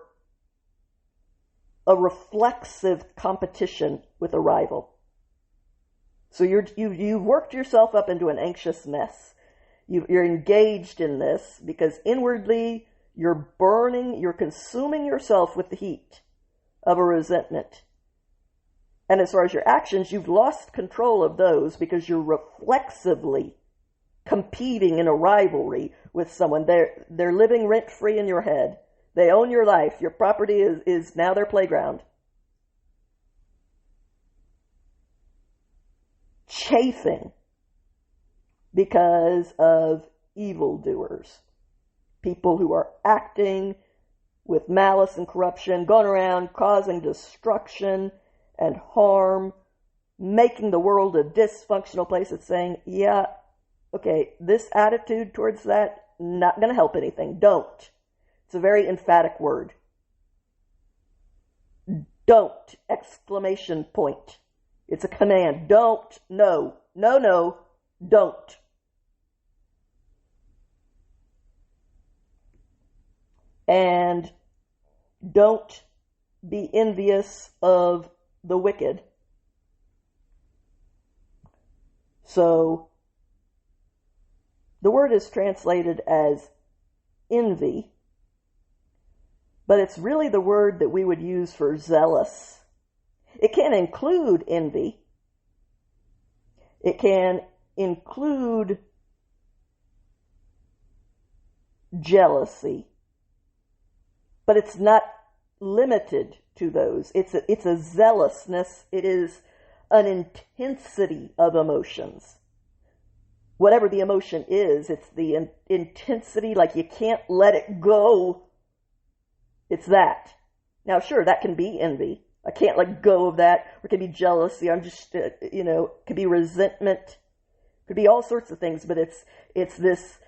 a reflexive competition with a rival. So you've worked yourself up into an anxious mess. You're engaged in this because inwardly you're burning, you're consuming yourself with the heat of a resentment. And as far as your actions, you've lost control of those because you're reflexively competing in a rivalry with someone. They're living rent-free in your head. They own your life. Your property is now their playground. Chafing because of evildoers. People who are acting with malice and corruption, going around causing destruction and harm, making the world a dysfunctional place. It's saying, yeah, okay, this attitude towards that, not going to help anything. Don't. It's a very emphatic word. Don't! Exclamation point. It's a command. Don't. No. No, no. Don't. And don't be envious of the wicked. So, the word is translated as envy, but it's really the word that we would use for zealous. It can include envy. It can include jealousy, but it's not limited to those. It's a zealousness. It is an intensity of emotions. Whatever the emotion is, it's the intensity, like you can't let it go. It's that. Now, sure, that can be envy. I can't let go of that. Or it can be jealousy. I'm just, it could be resentment. It could be all sorts of things, but it's this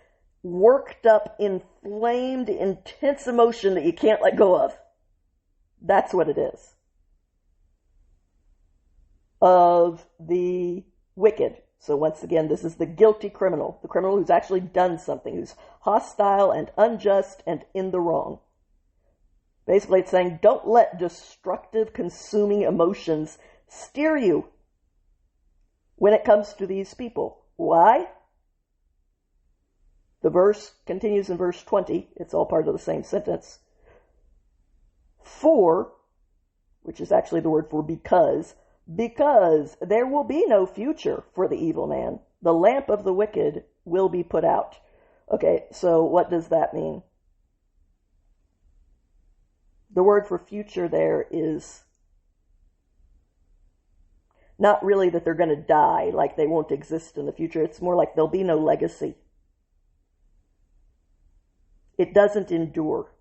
worked up, inflamed, intense emotion that you can't let go of. That's what it is. Of the wicked. So once again, this is the guilty criminal, the criminal who's actually done something, who's hostile and unjust and in the wrong. Basically, it's saying, don't let destructive, consuming emotions steer you when it comes to these people. Why? The verse continues in verse 20. It's all part of the same sentence. For, which is actually the word for because there will be no future for the evil man. The lamp of the wicked will be put out. Okay, so what does that mean? The word for future there is not really that they're going to die, like they won't exist in the future. It's more like there'll be no legacy. It doesn't endure.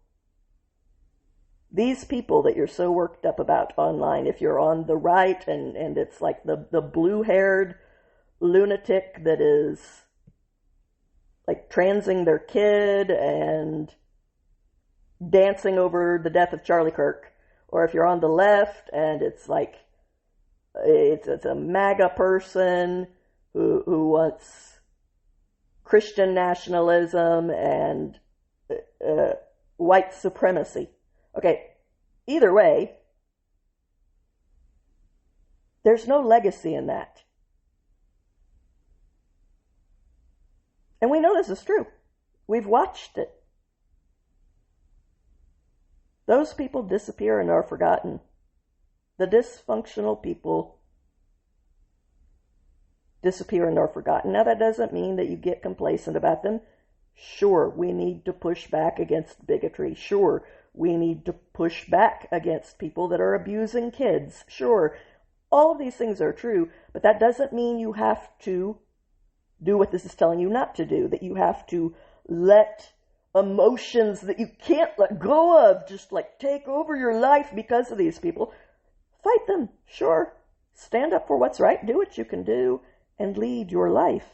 These people that you're so worked up about online, if you're on the right and it's like the blue-haired lunatic that is like transing their kid and dancing over the death of Charlie Kirk, or if you're on the left and it's like it's a MAGA person who wants Christian nationalism and white supremacy. Okay, either way, there's no legacy in that. And we know this is true. We've watched it. Those people disappear and are forgotten. The dysfunctional people disappear and are forgotten. Now, that doesn't mean that you get complacent about them. Sure, we need to push back against bigotry. Sure, we need to push back against people that are abusing kids. Sure, all of these things are true, but that doesn't mean you have to do what this is telling you not to do, that you have to let emotions that you can't let go of just like take over your life because of these people. Fight them, sure. Stand up for what's right, do what you can do, and lead your life.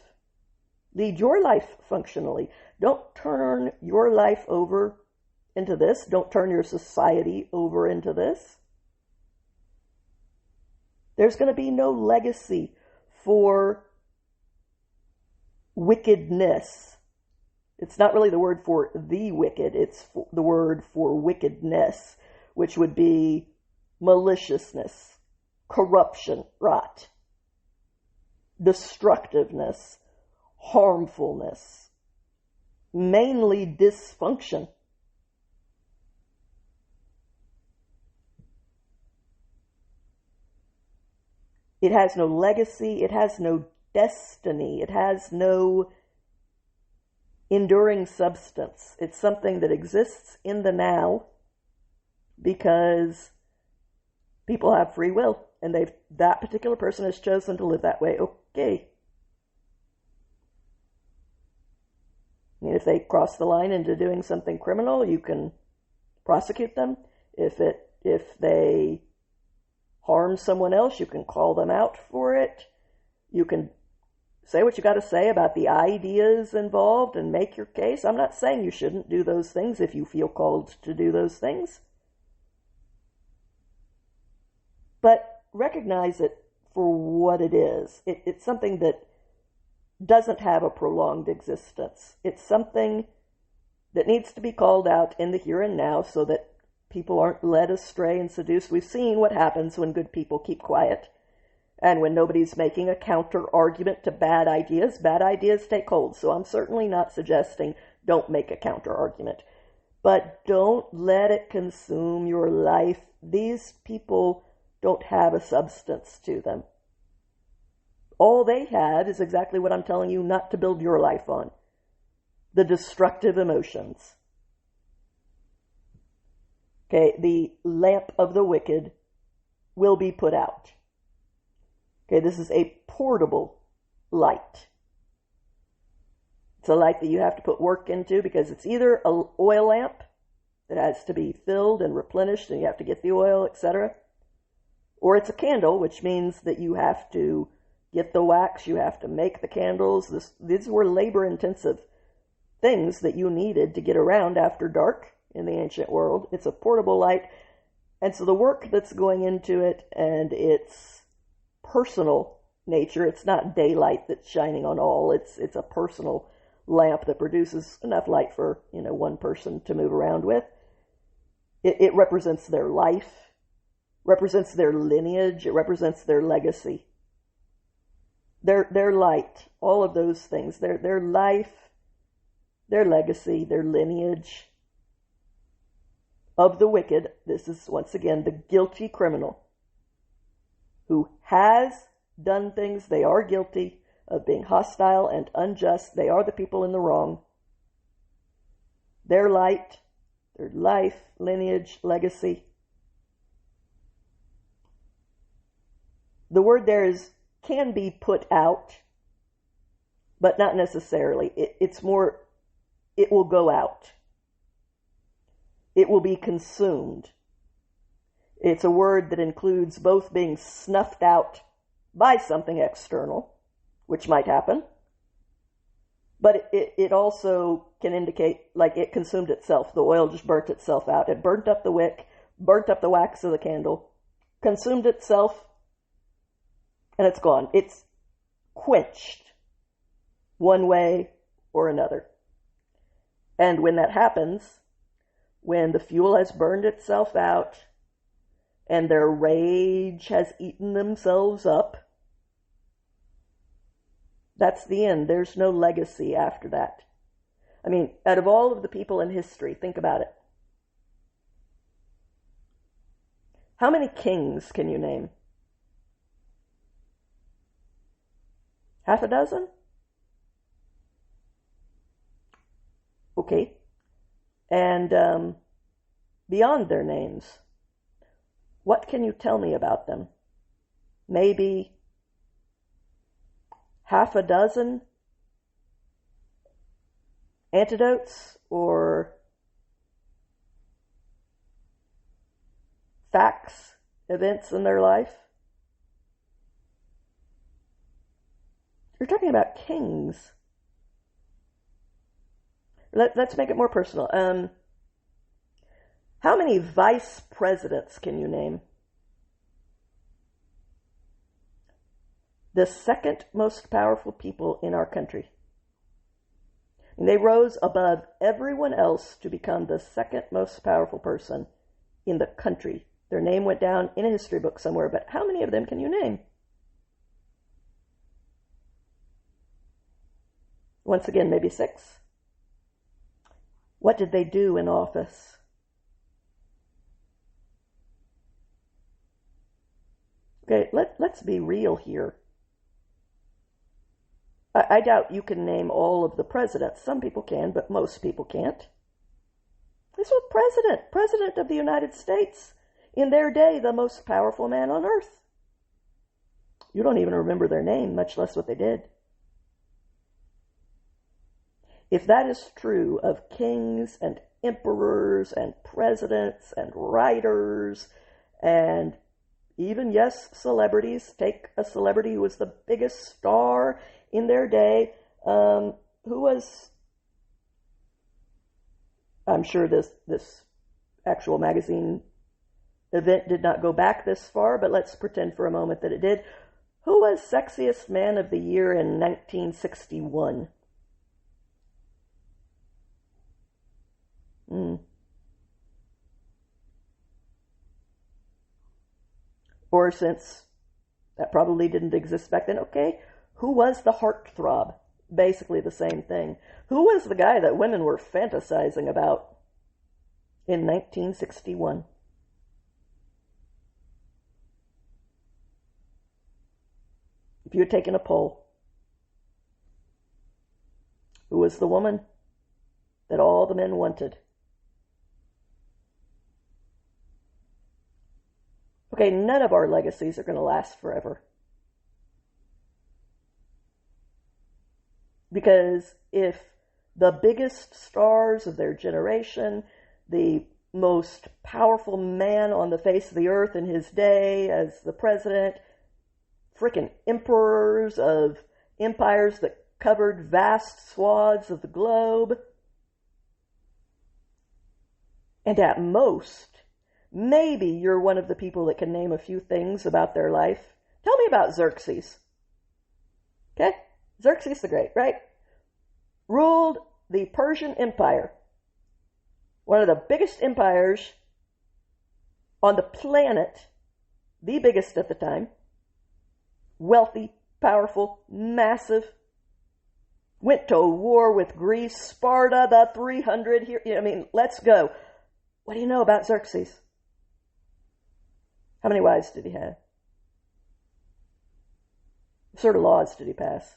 Lead your life functionally. Don't turn your life over into this. Don't turn your society over into this. There's going to be no legacy for wickedness. It's not really the word for the wicked. It's the word for wickedness, which would be maliciousness, corruption, rot, destructiveness, harmfulness, mainly dysfunction. It has no legacy. It has no destiny. It has no enduring substance. It's something that exists in the now because people have free will and that particular person has chosen to live that way. Okay. I mean, if they cross the line into doing something criminal, you can prosecute them. If they harm someone else, you can call them out for it. You can say what you got to say about the ideas involved and make your case. I'm not saying you shouldn't do those things if you feel called to do those things. But recognize it for what it is. It's something that doesn't have a prolonged existence. It's something that needs to be called out in the here and now so that people aren't led astray and seduced. We've seen what happens when good people keep quiet and when nobody's making a counter argument to bad ideas take hold. So I'm certainly not suggesting don't make a counter argument, but don't let it consume your life. These people don't have a substance to them. All they have is exactly what I'm telling you not to build your life on. The destructive emotions. Okay, the lamp of the wicked will be put out. Okay, this is a portable light. It's a light that you have to put work into because it's either an oil lamp that has to be filled and replenished and you have to get the oil, etc. Or it's a candle, which means that you have to get the wax, you have to make the candles. These were labor-intensive things that you needed to get around after dark in the ancient world. It's a portable light, and so the work that's going into it and its personal nature, it's not daylight that's shining on all. It's a personal lamp that produces enough light for, one person to move around with. It represents their life, represents their lineage, it represents their legacy. Their light, all of those things, their life, their legacy, their lineage of the wicked. This is, once again, the guilty criminal who has done things. They are guilty of being hostile and unjust. They are the people in the wrong. Their light, their life, lineage, legacy. The word there can be put out, but not necessarily. It's more, it will go out. It will be consumed. It's a word that includes both being snuffed out by something external, which might happen, but it also can indicate like it consumed itself. The oil just burnt itself out. It burnt up the wick, burnt up the wax of the candle, consumed itself, and it's gone. It's quenched one way or another. And when that happens, when the fuel has burned itself out and their rage has eaten themselves up, that's the end. There's no legacy after that. I mean, out of all of the people in history, think about it. How many kings can you name? Half a dozen? Okay. And beyond their names, what can you tell me about them? Maybe half a dozen antidotes or facts, events in their life? You're talking about kings. Let's make it more personal. How many vice presidents can you name? The second most powerful people in our country. And they rose above everyone else to become the second most powerful person in the country. Their name went down in a history book somewhere, but how many of them can you name? Once again, maybe 6. What did they do in office? Okay, let's be real here. I doubt you can name all of the presidents. Some people can, but most people can't. This was president of the United States. In their day, the most powerful man on earth. You don't even remember their name, much less what they did. If that is true of kings and emperors and presidents and writers and even, yes, celebrities, take a celebrity who was the biggest star in their day, who was, I'm sure this actual magazine event did not go back this far, but let's pretend for a moment that it did. Who was Sexiest Man of the Year in 1961? Or since that probably didn't exist back then, okay, who was the heartthrob? Basically the same thing. Who was the guy that women were fantasizing about in 1961? If you had taken a poll, who was the woman that all the men wanted? Okay, none of our legacies are going to last forever. Because if the biggest stars of their generation, the most powerful man on the face of the earth in his day as the president, frickin' emperors of empires that covered vast swaths of the globe, and at most, maybe you're one of the people that can name a few things about their life. Tell me about Xerxes. Okay? Xerxes the Great, right? Ruled the Persian Empire. One of the biggest empires on the planet. The biggest at the time. Wealthy, powerful, massive. Went to war with Greece, Sparta, the 300 here. I mean, let's go. What do you know about Xerxes? How many wives did he have? What sort of laws did he pass?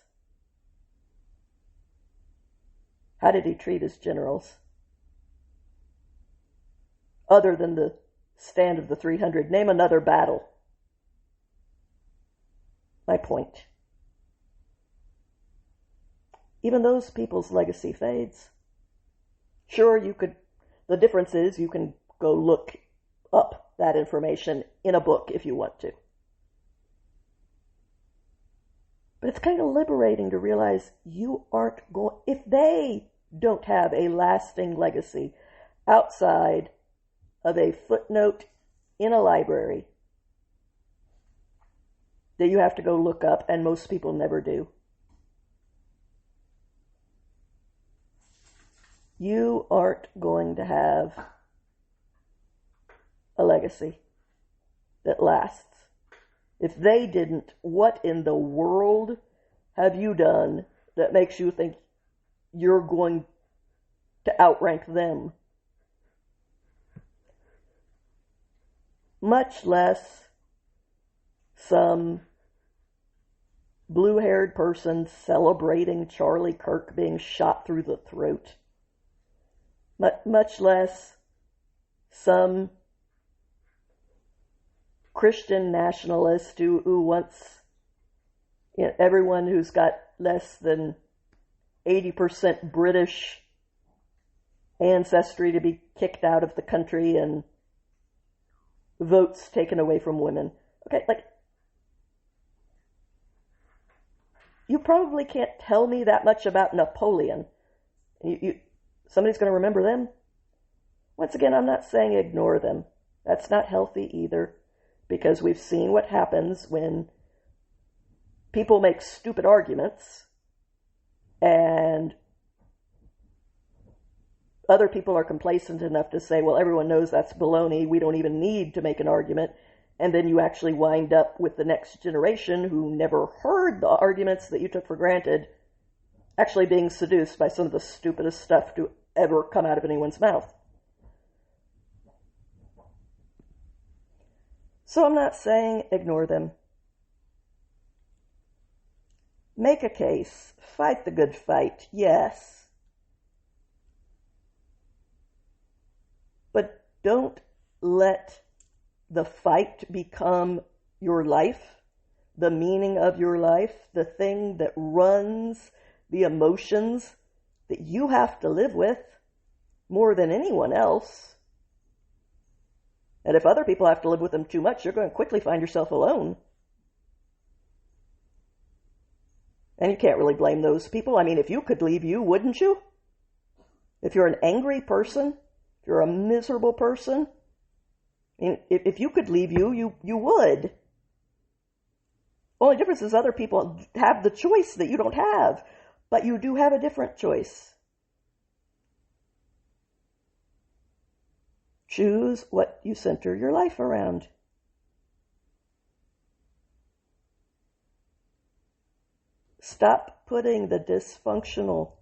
How did he treat his generals? Other than the stand of the 300, name another battle. My point. Even those people's legacy fades. Sure, the difference is you can go look up that information in a book if you want to. But it's kind of liberating to realize you aren't going, if they don't have a lasting legacy outside of a footnote in a library that you have to go look up, and most people never do. You aren't going to have a legacy that lasts. If they didn't, what in the world have you done that makes you think you're going to outrank them? Much less some blue-haired person celebrating Charlie Kirk being shot through the throat. Much less some Christian nationalist who wants everyone who's got less than 80% British ancestry to be kicked out of the country and votes taken away from women. Okay, you probably can't tell me that much about Napoleon. Somebody's going to remember them. Once again, I'm not saying ignore them. That's not healthy either, because we've seen what happens when people make stupid arguments and other people are complacent enough to say, well, everyone knows that's baloney, we don't even need to make an argument. And then you actually wind up with the next generation who never heard the arguments that you took for granted actually being seduced by some of the stupidest stuff to ever come out of anyone's mouth. So I'm not saying ignore them. Make a case. Fight the good fight, yes. But don't let the fight become your life, the meaning of your life, the thing that runs the emotions that you have to live with more than anyone else. And if other people have to live with them too much, you're going to quickly find yourself alone. And you can't really blame those people. I mean, if you could leave, you wouldn't you? If you're an angry person, if you're a miserable person, I mean, if you could leave, you would. Only difference is other people have the choice that you don't have, but you do have a different choice. Choose what you center your life around. Stop putting the dysfunctional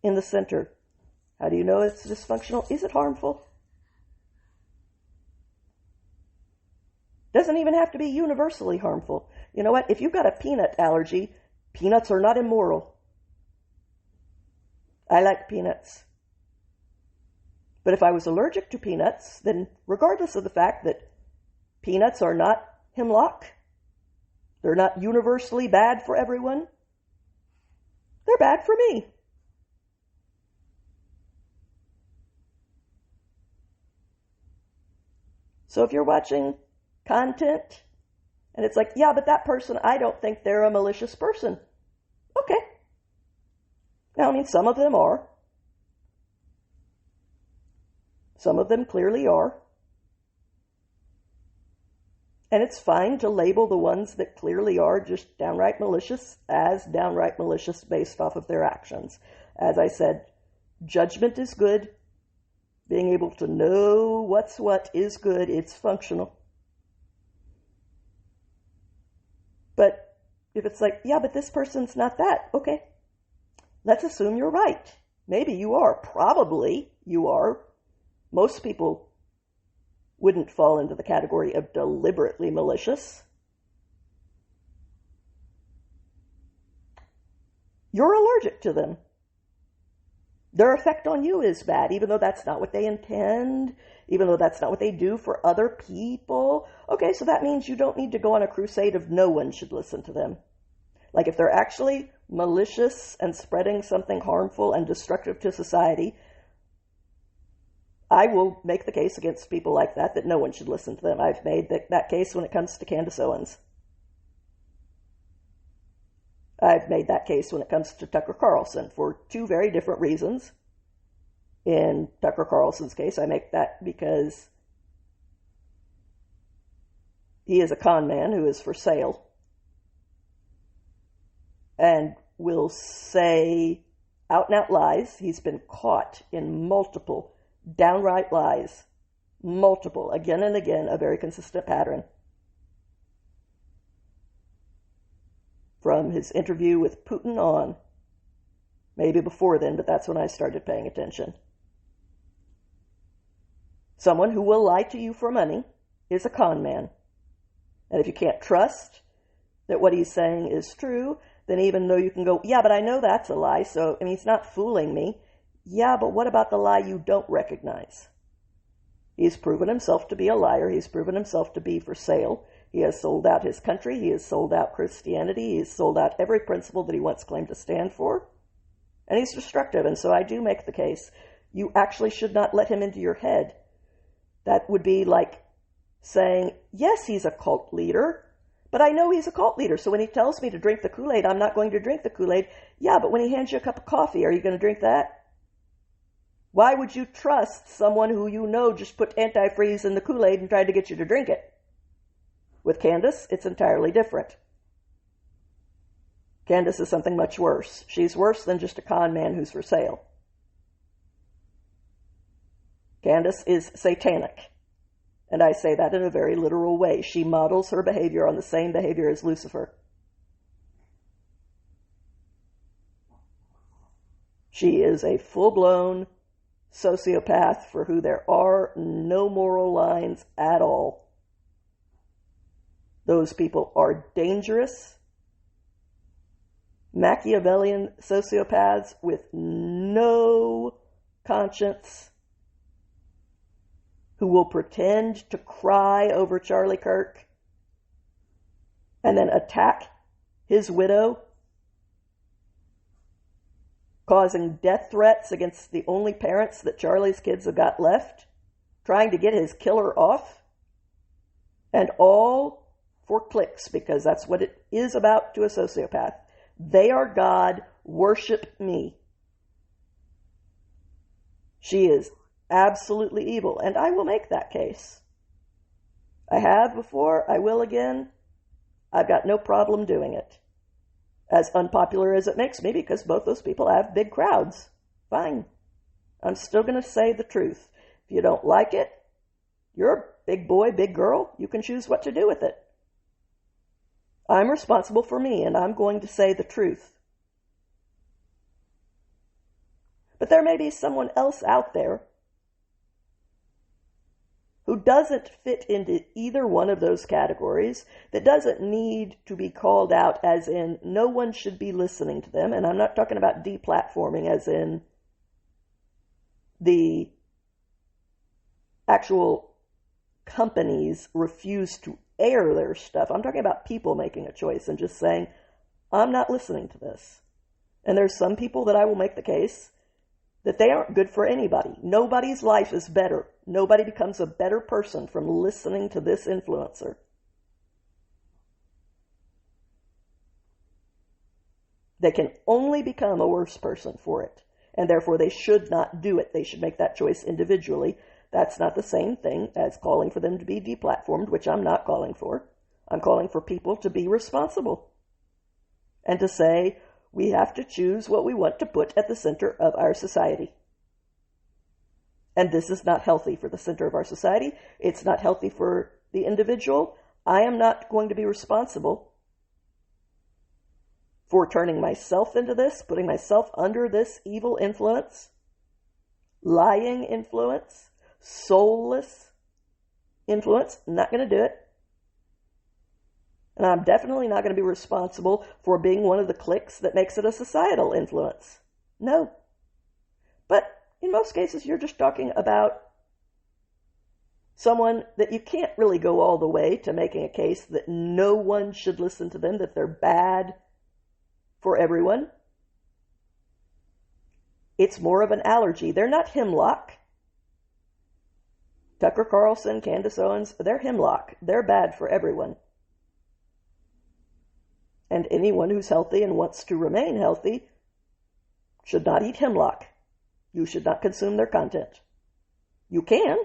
in the center. How do you know it's dysfunctional? Is it harmful? Doesn't even have to be universally harmful. You know what? If you've got a peanut allergy, peanuts are not immoral. I like peanuts. But if I was allergic to peanuts, then regardless of the fact that peanuts are not hemlock, they're not universally bad for everyone, they're bad for me. So if you're watching content and it's like, yeah, but that person, I don't think they're a malicious person. Okay. Now, I mean, some of them are. Some of them clearly are. And it's fine to label the ones that clearly are just downright malicious as downright malicious based off of their actions. As I said, judgment is good. Being able to know what's what is good. It's functional. But if it's like, yeah, but this person's not that, okay. Let's assume you're right. Maybe you are. Probably you are. Most people wouldn't fall into the category of deliberately malicious. You're allergic to them. Their effect on you is bad, even though that's not what they intend, even though that's not what they do for other people. Okay, so that means you don't need to go on a crusade of no one should listen to them. Like if they're actually malicious and spreading something harmful and destructive to society, I will make the case against people like that no one should listen to them. I've made that case when it comes to Candace Owens. I've made that case when it comes to Tucker Carlson for two very different reasons. In Tucker Carlson's case, I make that because he is a con man who is for sale and will say out and out lies. He's been caught in multiple downright lies, multiple, again and again, a very consistent pattern. From his interview with Putin on, maybe before then, but that's when I started paying attention. Someone who will lie to you for money is a con man. And if you can't trust that what he's saying is true, then even though you can go, yeah, but I know that's a lie, so, I mean, he's not fooling me. Yeah, but what about the lie you don't recognize? He's proven himself to be a liar. He's proven himself to be for sale. He has sold out his country. He has sold out Christianity. He has sold out every principle that he once claimed to stand for. And he's destructive. And so I do make the case, you actually should not let him into your head. That would be like saying, yes, he's a cult leader, but I know he's a cult leader. So when he tells me to drink the Kool-Aid, I'm not going to drink the Kool-Aid. Yeah, but when he hands you a cup of coffee, are you going to drink that? Why would you trust someone who you know just put antifreeze in the Kool-Aid and tried to get you to drink it? With Candace, it's entirely different. Candace is something much worse. She's worse than just a con man who's for sale. Candace is satanic. And I say that in a very literal way. She models her behavior on the same behavior as Lucifer. She is a full-blown sociopath for who there are no moral lines at all. Those people are dangerous, Machiavellian sociopaths with no conscience who will pretend to cry over Charlie Kirk and then attack his widow, causing death threats against the only parents that Charlie's kids have got left, trying to get his killer off, and all for clicks, because that's what it is about to a sociopath. They are God, worship me. She is absolutely evil, and I will make that case. I have before, I will again. I've got no problem doing it. As unpopular as it makes me, because both those people have big crowds. Fine. I'm still going to say the truth. If you don't like it, you're a big boy, big girl. You can choose what to do with it. I'm responsible for me, and I'm going to say the truth. But there may be someone else out there who doesn't fit into either one of those categories, that doesn't need to be called out as in no one should be listening to them. And I'm not talking about deplatforming as in the actual companies refuse to air their stuff. I'm talking about people making a choice and just saying, I'm not listening to this. And there's some people that I will make the case that they aren't good for anybody. Nobody's life is better. Nobody becomes a better person from listening to this influencer. They can only become a worse person for it, and therefore they should not do it. They should make that choice individually. That's not the same thing as calling for them to be deplatformed, which I'm not calling for. I'm calling for people to be responsible and to say, we have to choose what we want to put at the center of our society. And this is not healthy for the center of our society. It's not healthy for the individual. I am not going to be responsible for turning myself into this, putting myself under this evil influence, lying influence, soulless influence. I'm not going to do it. And I'm definitely not going to be responsible for being one of the cliques that makes it a societal influence. No. But in most cases, you're just talking about someone that you can't really go all the way to making a case that no one should listen to them, that they're bad for everyone. It's more of an allergy. They're not hemlock. Tucker Carlson, Candace Owens, they're hemlock. They're bad for everyone. And anyone who's healthy and wants to remain healthy should not eat hemlock. You should not consume their content. You can.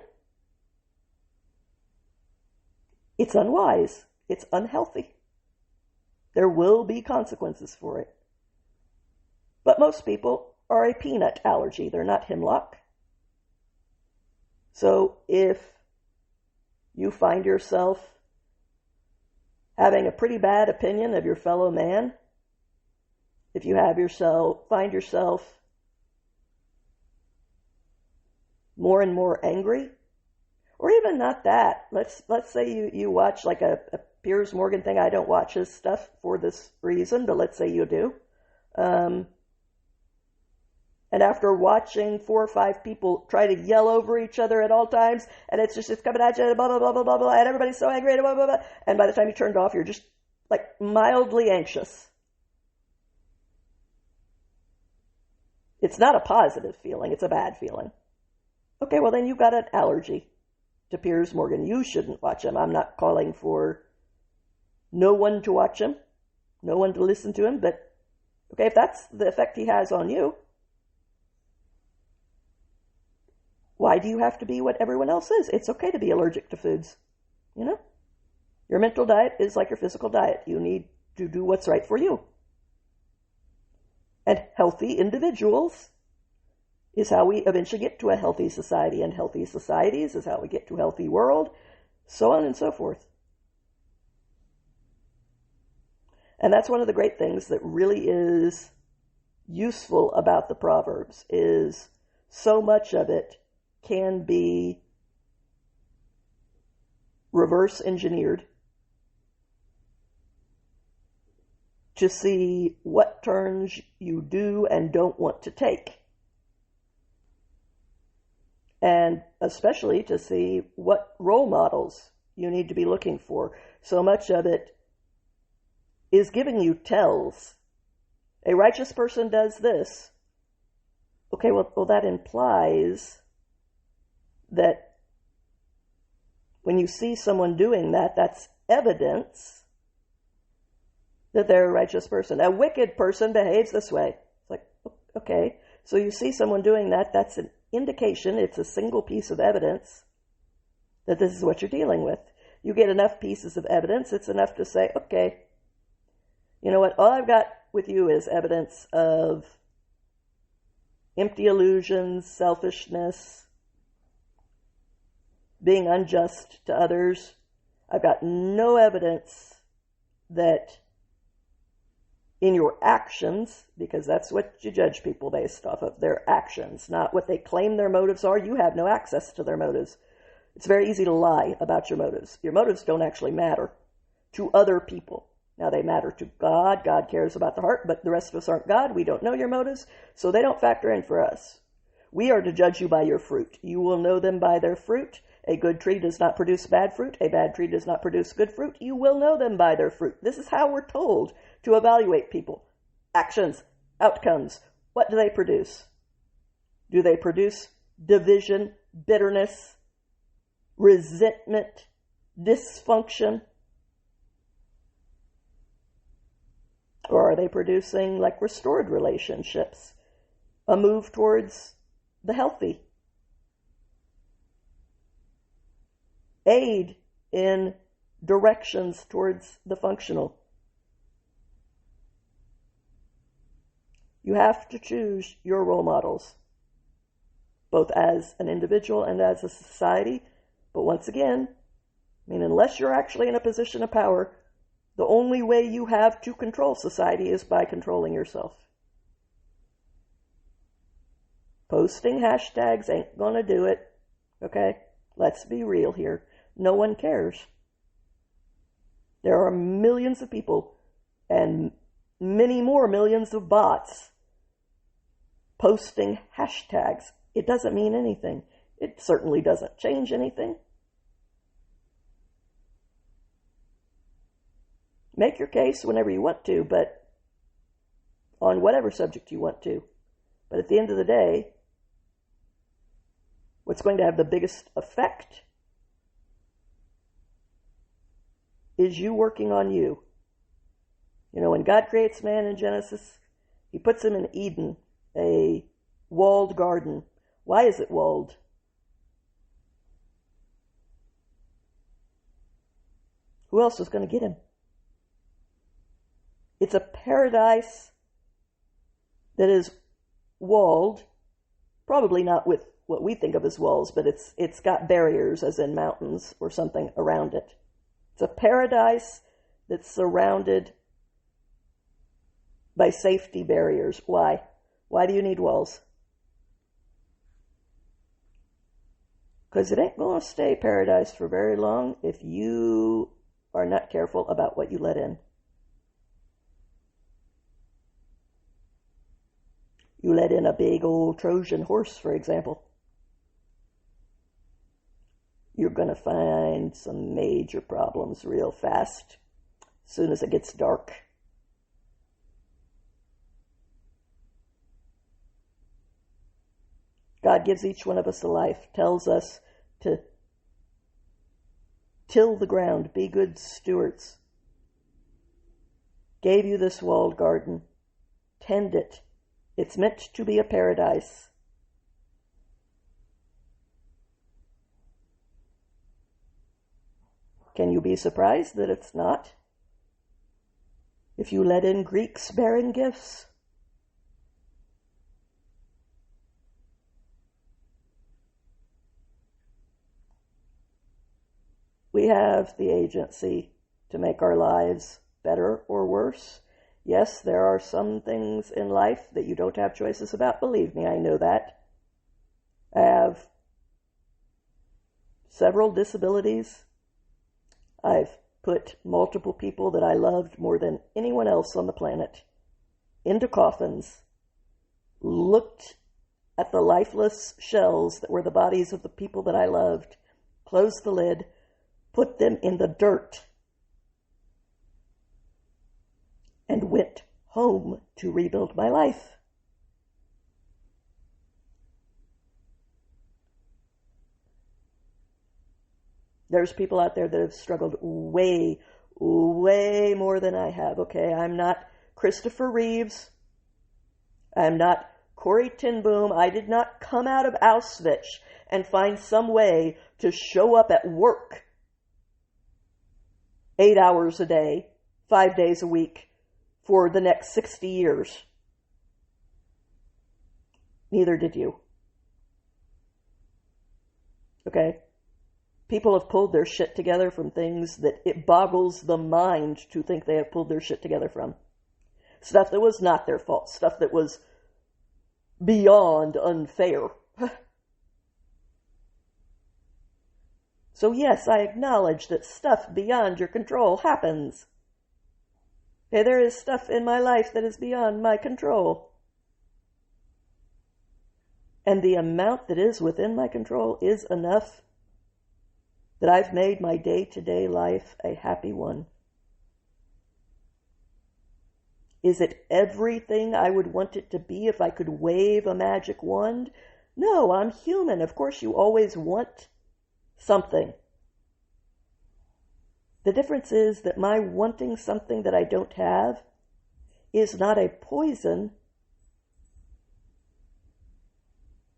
It's unwise. It's unhealthy. There will be consequences for it. But most people are a peanut allergy. They're not hemlock. So if you find yourself having a pretty bad opinion of your fellow man, if you find yourself more and more angry, or even not that, let's say you watch like a Piers Morgan thing. I don't watch his stuff for this reason, but let's say you do. And after watching 4 or 5 people try to yell over each other at all times, and it's coming at you, blah, blah, blah, blah, blah, blah, and everybody's so angry, blah, blah, blah, and by the time you turned off, you're just like mildly anxious. It's not a positive feeling, it's a bad feeling. Okay, well then you've got an allergy to Piers Morgan. You shouldn't watch him. I'm not calling for no one to watch him, no one to listen to him, but okay, if that's the effect he has on you, why do you have to be what everyone else is? It's okay to be allergic to foods. You know? Your mental diet is like your physical diet. You need to do what's right for you. And healthy individuals is how we eventually get to a healthy society. And healthy societies is how we get to a healthy world, so on and so forth. And that's one of the great things that really is useful about the Proverbs, is so much of it can be reverse engineered to see what turns you do and don't want to take. And especially to see what role models you need to be looking for. So much of it is giving you tells. A righteous person does this, Okay, well, that implies that when you see someone doing that, that's evidence that they're a righteous person. A wicked person behaves this way. It's like, okay, so you see someone doing that, that's an indication, it's a single piece of evidence that this is what you're dealing with. You get enough pieces of evidence, it's enough to say, okay, you know what, all I've got with you is evidence of empty illusions, selfishness, being unjust to others. I've got no evidence that in your actions, because that's what you judge people based off of, their actions, not what they claim their motives are. You have no access to their motives. It's very easy to lie about your motives. Your motives don't actually matter to other people. Now, they matter to God. God cares about the heart, but the rest of us aren't God. We don't know your motives, so they don't factor in for us. We are to judge you by your fruit. You will know them by their fruit. A good tree does not produce bad fruit. A bad tree does not produce good fruit. You will know them by their fruit. This is how we're told to evaluate people. Actions, outcomes. What do they produce? Do they produce division, bitterness, resentment, dysfunction? Or are they producing like restored relationships, a move towards the healthy? Aid in directions towards the functional. You have to choose your role models, both as an individual and as a society. But once again, unless you're actually in a position of power, the only way you have to control society is by controlling yourself. Posting hashtags ain't gonna do it, okay? Let's be real here. No one cares. There are millions of people and many more millions of bots posting hashtags. It doesn't mean anything. It certainly doesn't change anything. Make your case whenever you want to, but on whatever subject you want to. But at the end of the day, what's going to have the biggest effect is you working on you. When God creates man in Genesis, he puts him in Eden, a walled garden. Why is it walled? Who else is going to get him? It's a paradise that is walled, probably not with what we think of as walls, but it's got barriers, as in mountains or something around it. It's a paradise that's surrounded by safety barriers. Why? Why do you need walls? Because it ain't going to stay paradise for very long if you are not careful about what you let in. You let in a big old Trojan horse, for example, you're going to find some major problems real fast as soon as it gets dark. God gives each one of us a life, tells us to till the ground, be good stewards. Gave you this walled garden, tend it. It's meant to be a paradise. Can you be surprised that it's not? If you let in Greeks bearing gifts, we have the agency to make our lives better or worse. Yes, there are some things in life that you don't have choices about. Believe me, I know that. I have several disabilities. I've put multiple people that I loved more than anyone else on the planet into coffins, looked at the lifeless shells that were the bodies of the people that I loved, closed the lid, put them in the dirt, and went home to rebuild my life. There's people out there that have struggled way, way more than I have, okay? I'm not Christopher Reeves. I'm not Corrie ten Boom. I did not come out of Auschwitz and find some way to show up at work 8 hours a day, 5 days a week for the next 60 years. Neither did you. Okay? People have pulled their shit together from things that it boggles the mind to think they have pulled their shit together from. Stuff that was not their fault. Stuff that was beyond unfair. So yes, I acknowledge that stuff beyond your control happens. Okay, there is stuff in my life that is beyond my control. And the amount that is within my control is enough that I've made my day-to-day life a happy one. Is it everything I would want it to be if I could wave a magic wand? No, I'm human. Of course you always want something. The difference is that my wanting something that I don't have is not a poison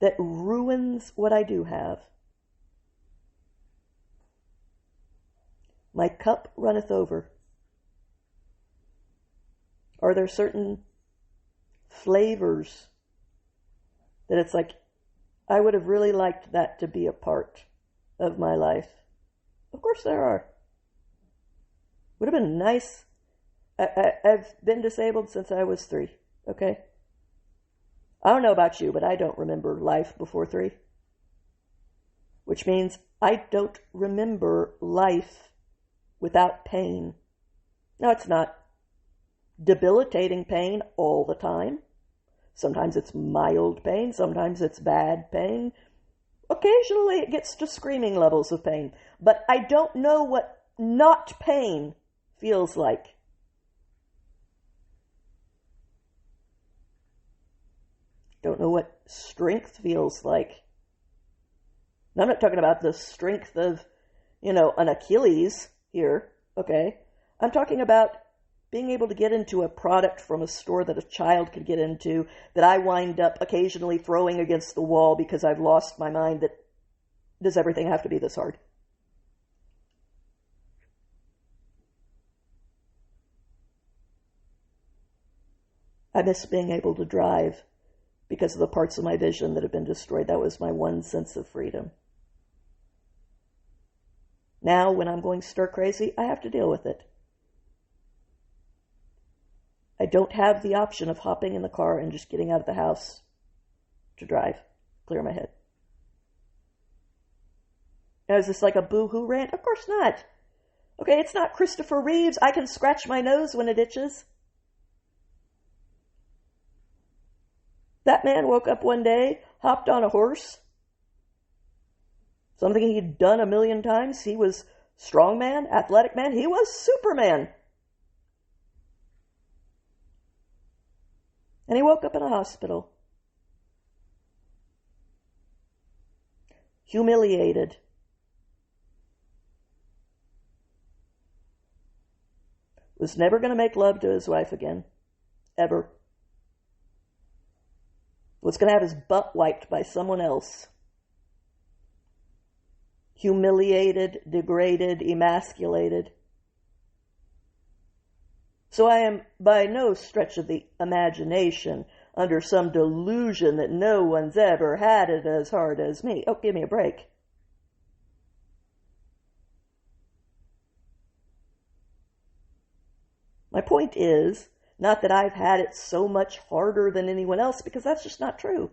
that ruins what I do have. My cup runneth over. Are there certain flavors that it's like, I would have really liked that to be a part of my life? Of course there are. Would have been nice. I've been disabled since I was 3, okay? I don't know about you, but I don't remember life before 3. Which means I don't remember life without pain. Now, it's not debilitating pain all the time. Sometimes it's mild pain. Sometimes it's bad pain. Occasionally it gets to screaming levels of pain. But I don't know what not pain feels like. Don't know what strength feels like. And I'm not talking about the strength of, an Achilles here, okay? I'm talking about being able to get into a product from a store that a child could get into that I wind up occasionally throwing against the wall because I've lost my mind that does everything have to be this hard? I miss being able to drive because of the parts of my vision that have been destroyed. That was my one sense of freedom. Now, when I'm going stir crazy, I have to deal with it. I don't have the option of hopping in the car and just getting out of the house to drive, clear my head. Now, is this like a boo-hoo rant? Of course not. Okay, it's not Christopher Reeves. I can scratch my nose when it itches. That man woke up one day, hopped on a horse, something he'd done a million times. He was strong man, athletic man. He was Superman. And he woke up in a hospital. Humiliated. Was never going to make love to his wife again. Ever. Was going to have his butt wiped by someone else. Humiliated, degraded, emasculated. So I am by no stretch of the imagination under some delusion that no one's ever had it as hard as me. Oh, give me a break. My point is, not that I've had it so much harder than anyone else, because that's just not true.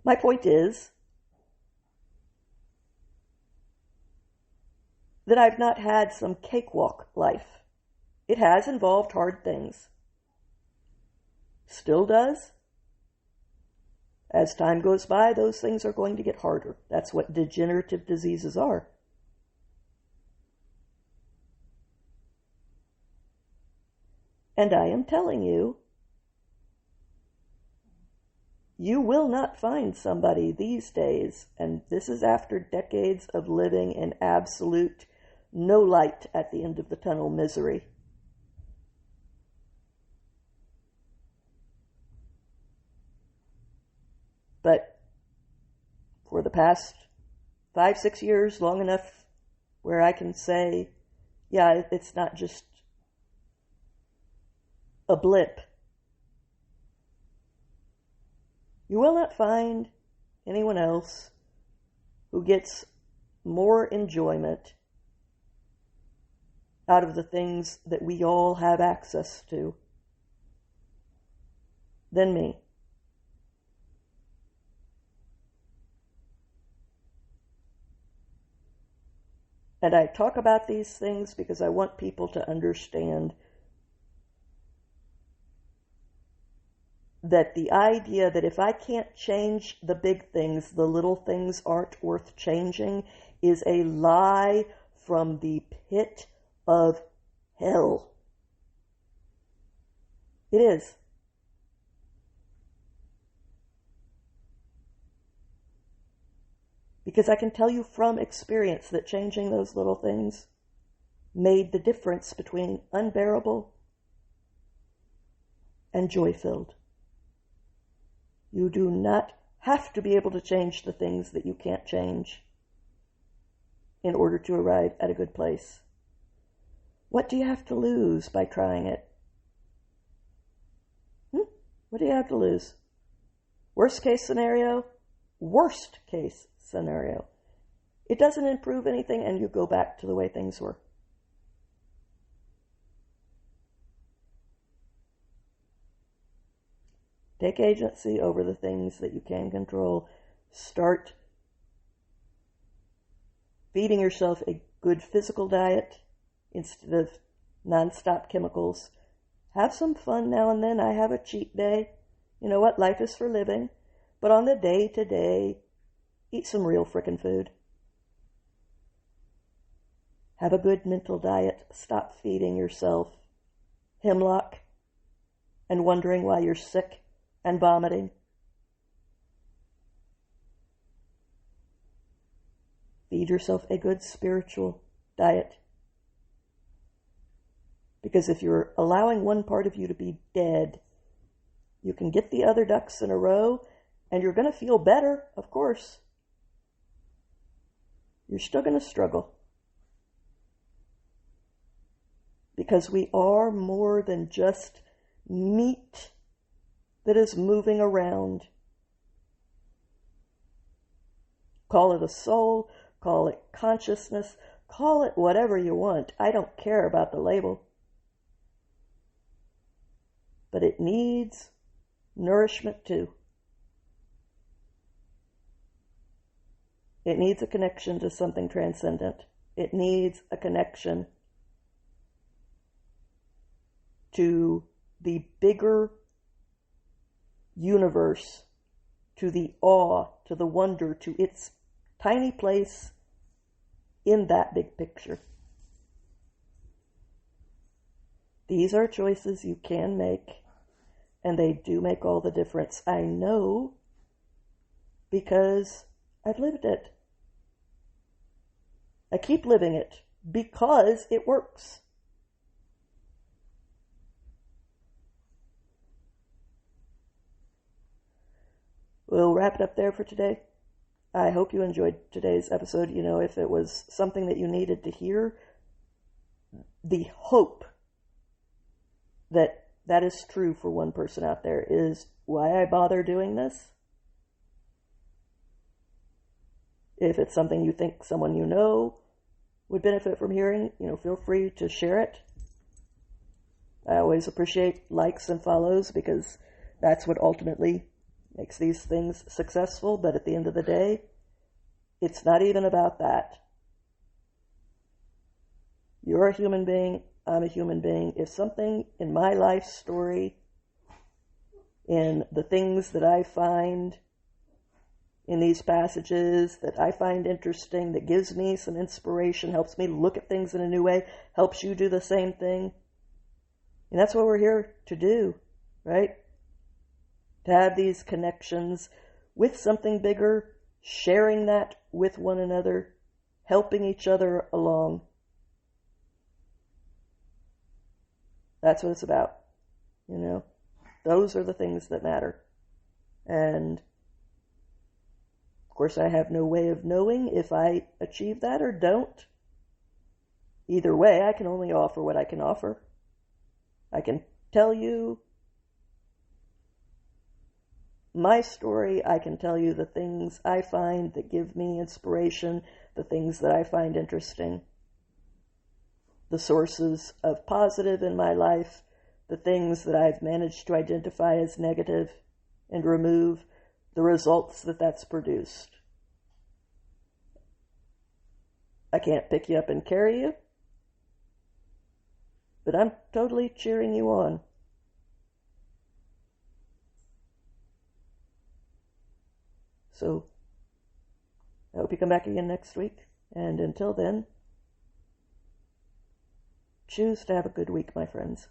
My point is that I've not had some cakewalk life. It has involved hard things. Still does. As time goes by, those things are going to get harder. That's what degenerative diseases are. And I am telling you You will not find somebody these days, and this is after decades of living in absolute no light at the end of the tunnel misery. But for the past 5-6 years, long enough where I can say, yeah, it's not just a blip. You will not find anyone else who gets more enjoyment out of the things that we all have access to than me. And I talk about these things because I want people to understand that the idea that if I can't change the big things, the little things aren't worth changing is a lie from the pit of hell. It is. Because I can tell you from experience that changing those little things made the difference between unbearable and joy-filled. You do not have to be able to change the things that you can't change in order to arrive at a good place. What do you have to lose by trying it? What do you have to lose? Worst case scenario? Worst case scenario. It doesn't improve anything and you go back to the way things were. Take agency over the things that you can control. Start feeding yourself a good physical diet instead of nonstop chemicals. Have some fun now and then. I have a cheat day. You know what? Life is for living. But on the day-to-day, eat some real frickin' food. Have a good mental diet. Stop feeding yourself hemlock and wondering why you're sick and vomiting. Feed yourself a good spiritual diet. Because if you're allowing one part of you to be dead, you can get the other ducks in a row and you're going to feel better, of course. You're still going to struggle. Because we are more than just meat that is moving around. Call it a soul, call it consciousness, call it whatever you want. I don't care about the label. But it needs nourishment too. It needs a connection to something transcendent. It needs a connection to the bigger universe, to the awe, to the wonder, to its tiny place in that big picture. These are choices you can make, and they do make all the difference. I know because I've lived it. I keep living it because it works. We'll wrap it up there for today. I hope you enjoyed today's episode. You know, if it was something that you needed to hear, the hope that that is true for one person out there is why I bother doing this. If it's something you think someone you know would benefit from hearing, you know, feel free to share it. I always appreciate likes and follows because that's what ultimately makes these things successful. But at the end of the day, it's not even about that. You're a human being. I'm a human being. If something in my life story, in the things that I find in these passages that I find interesting, that gives me some inspiration, helps me look at things in a new way, helps you do the same thing. And that's what we're here to do, right? to have these connections with something bigger, sharing that with one another, helping each other along. That's what it's about, you know. Those are the things that matter. And of course, I have no way of knowing if I achieve that or don't. Either way, I can only offer what I can offer. I can tell you my story. I can tell you the things I find that give me inspiration, the things that I find interesting, the sources of positive in my life, the things that I've managed to identify as negative and remove, the results that that's produced. I can't pick you up and carry you, but I'm totally cheering you on. So, I hope you come back again next week, and until then, choose to have a good week, my friends.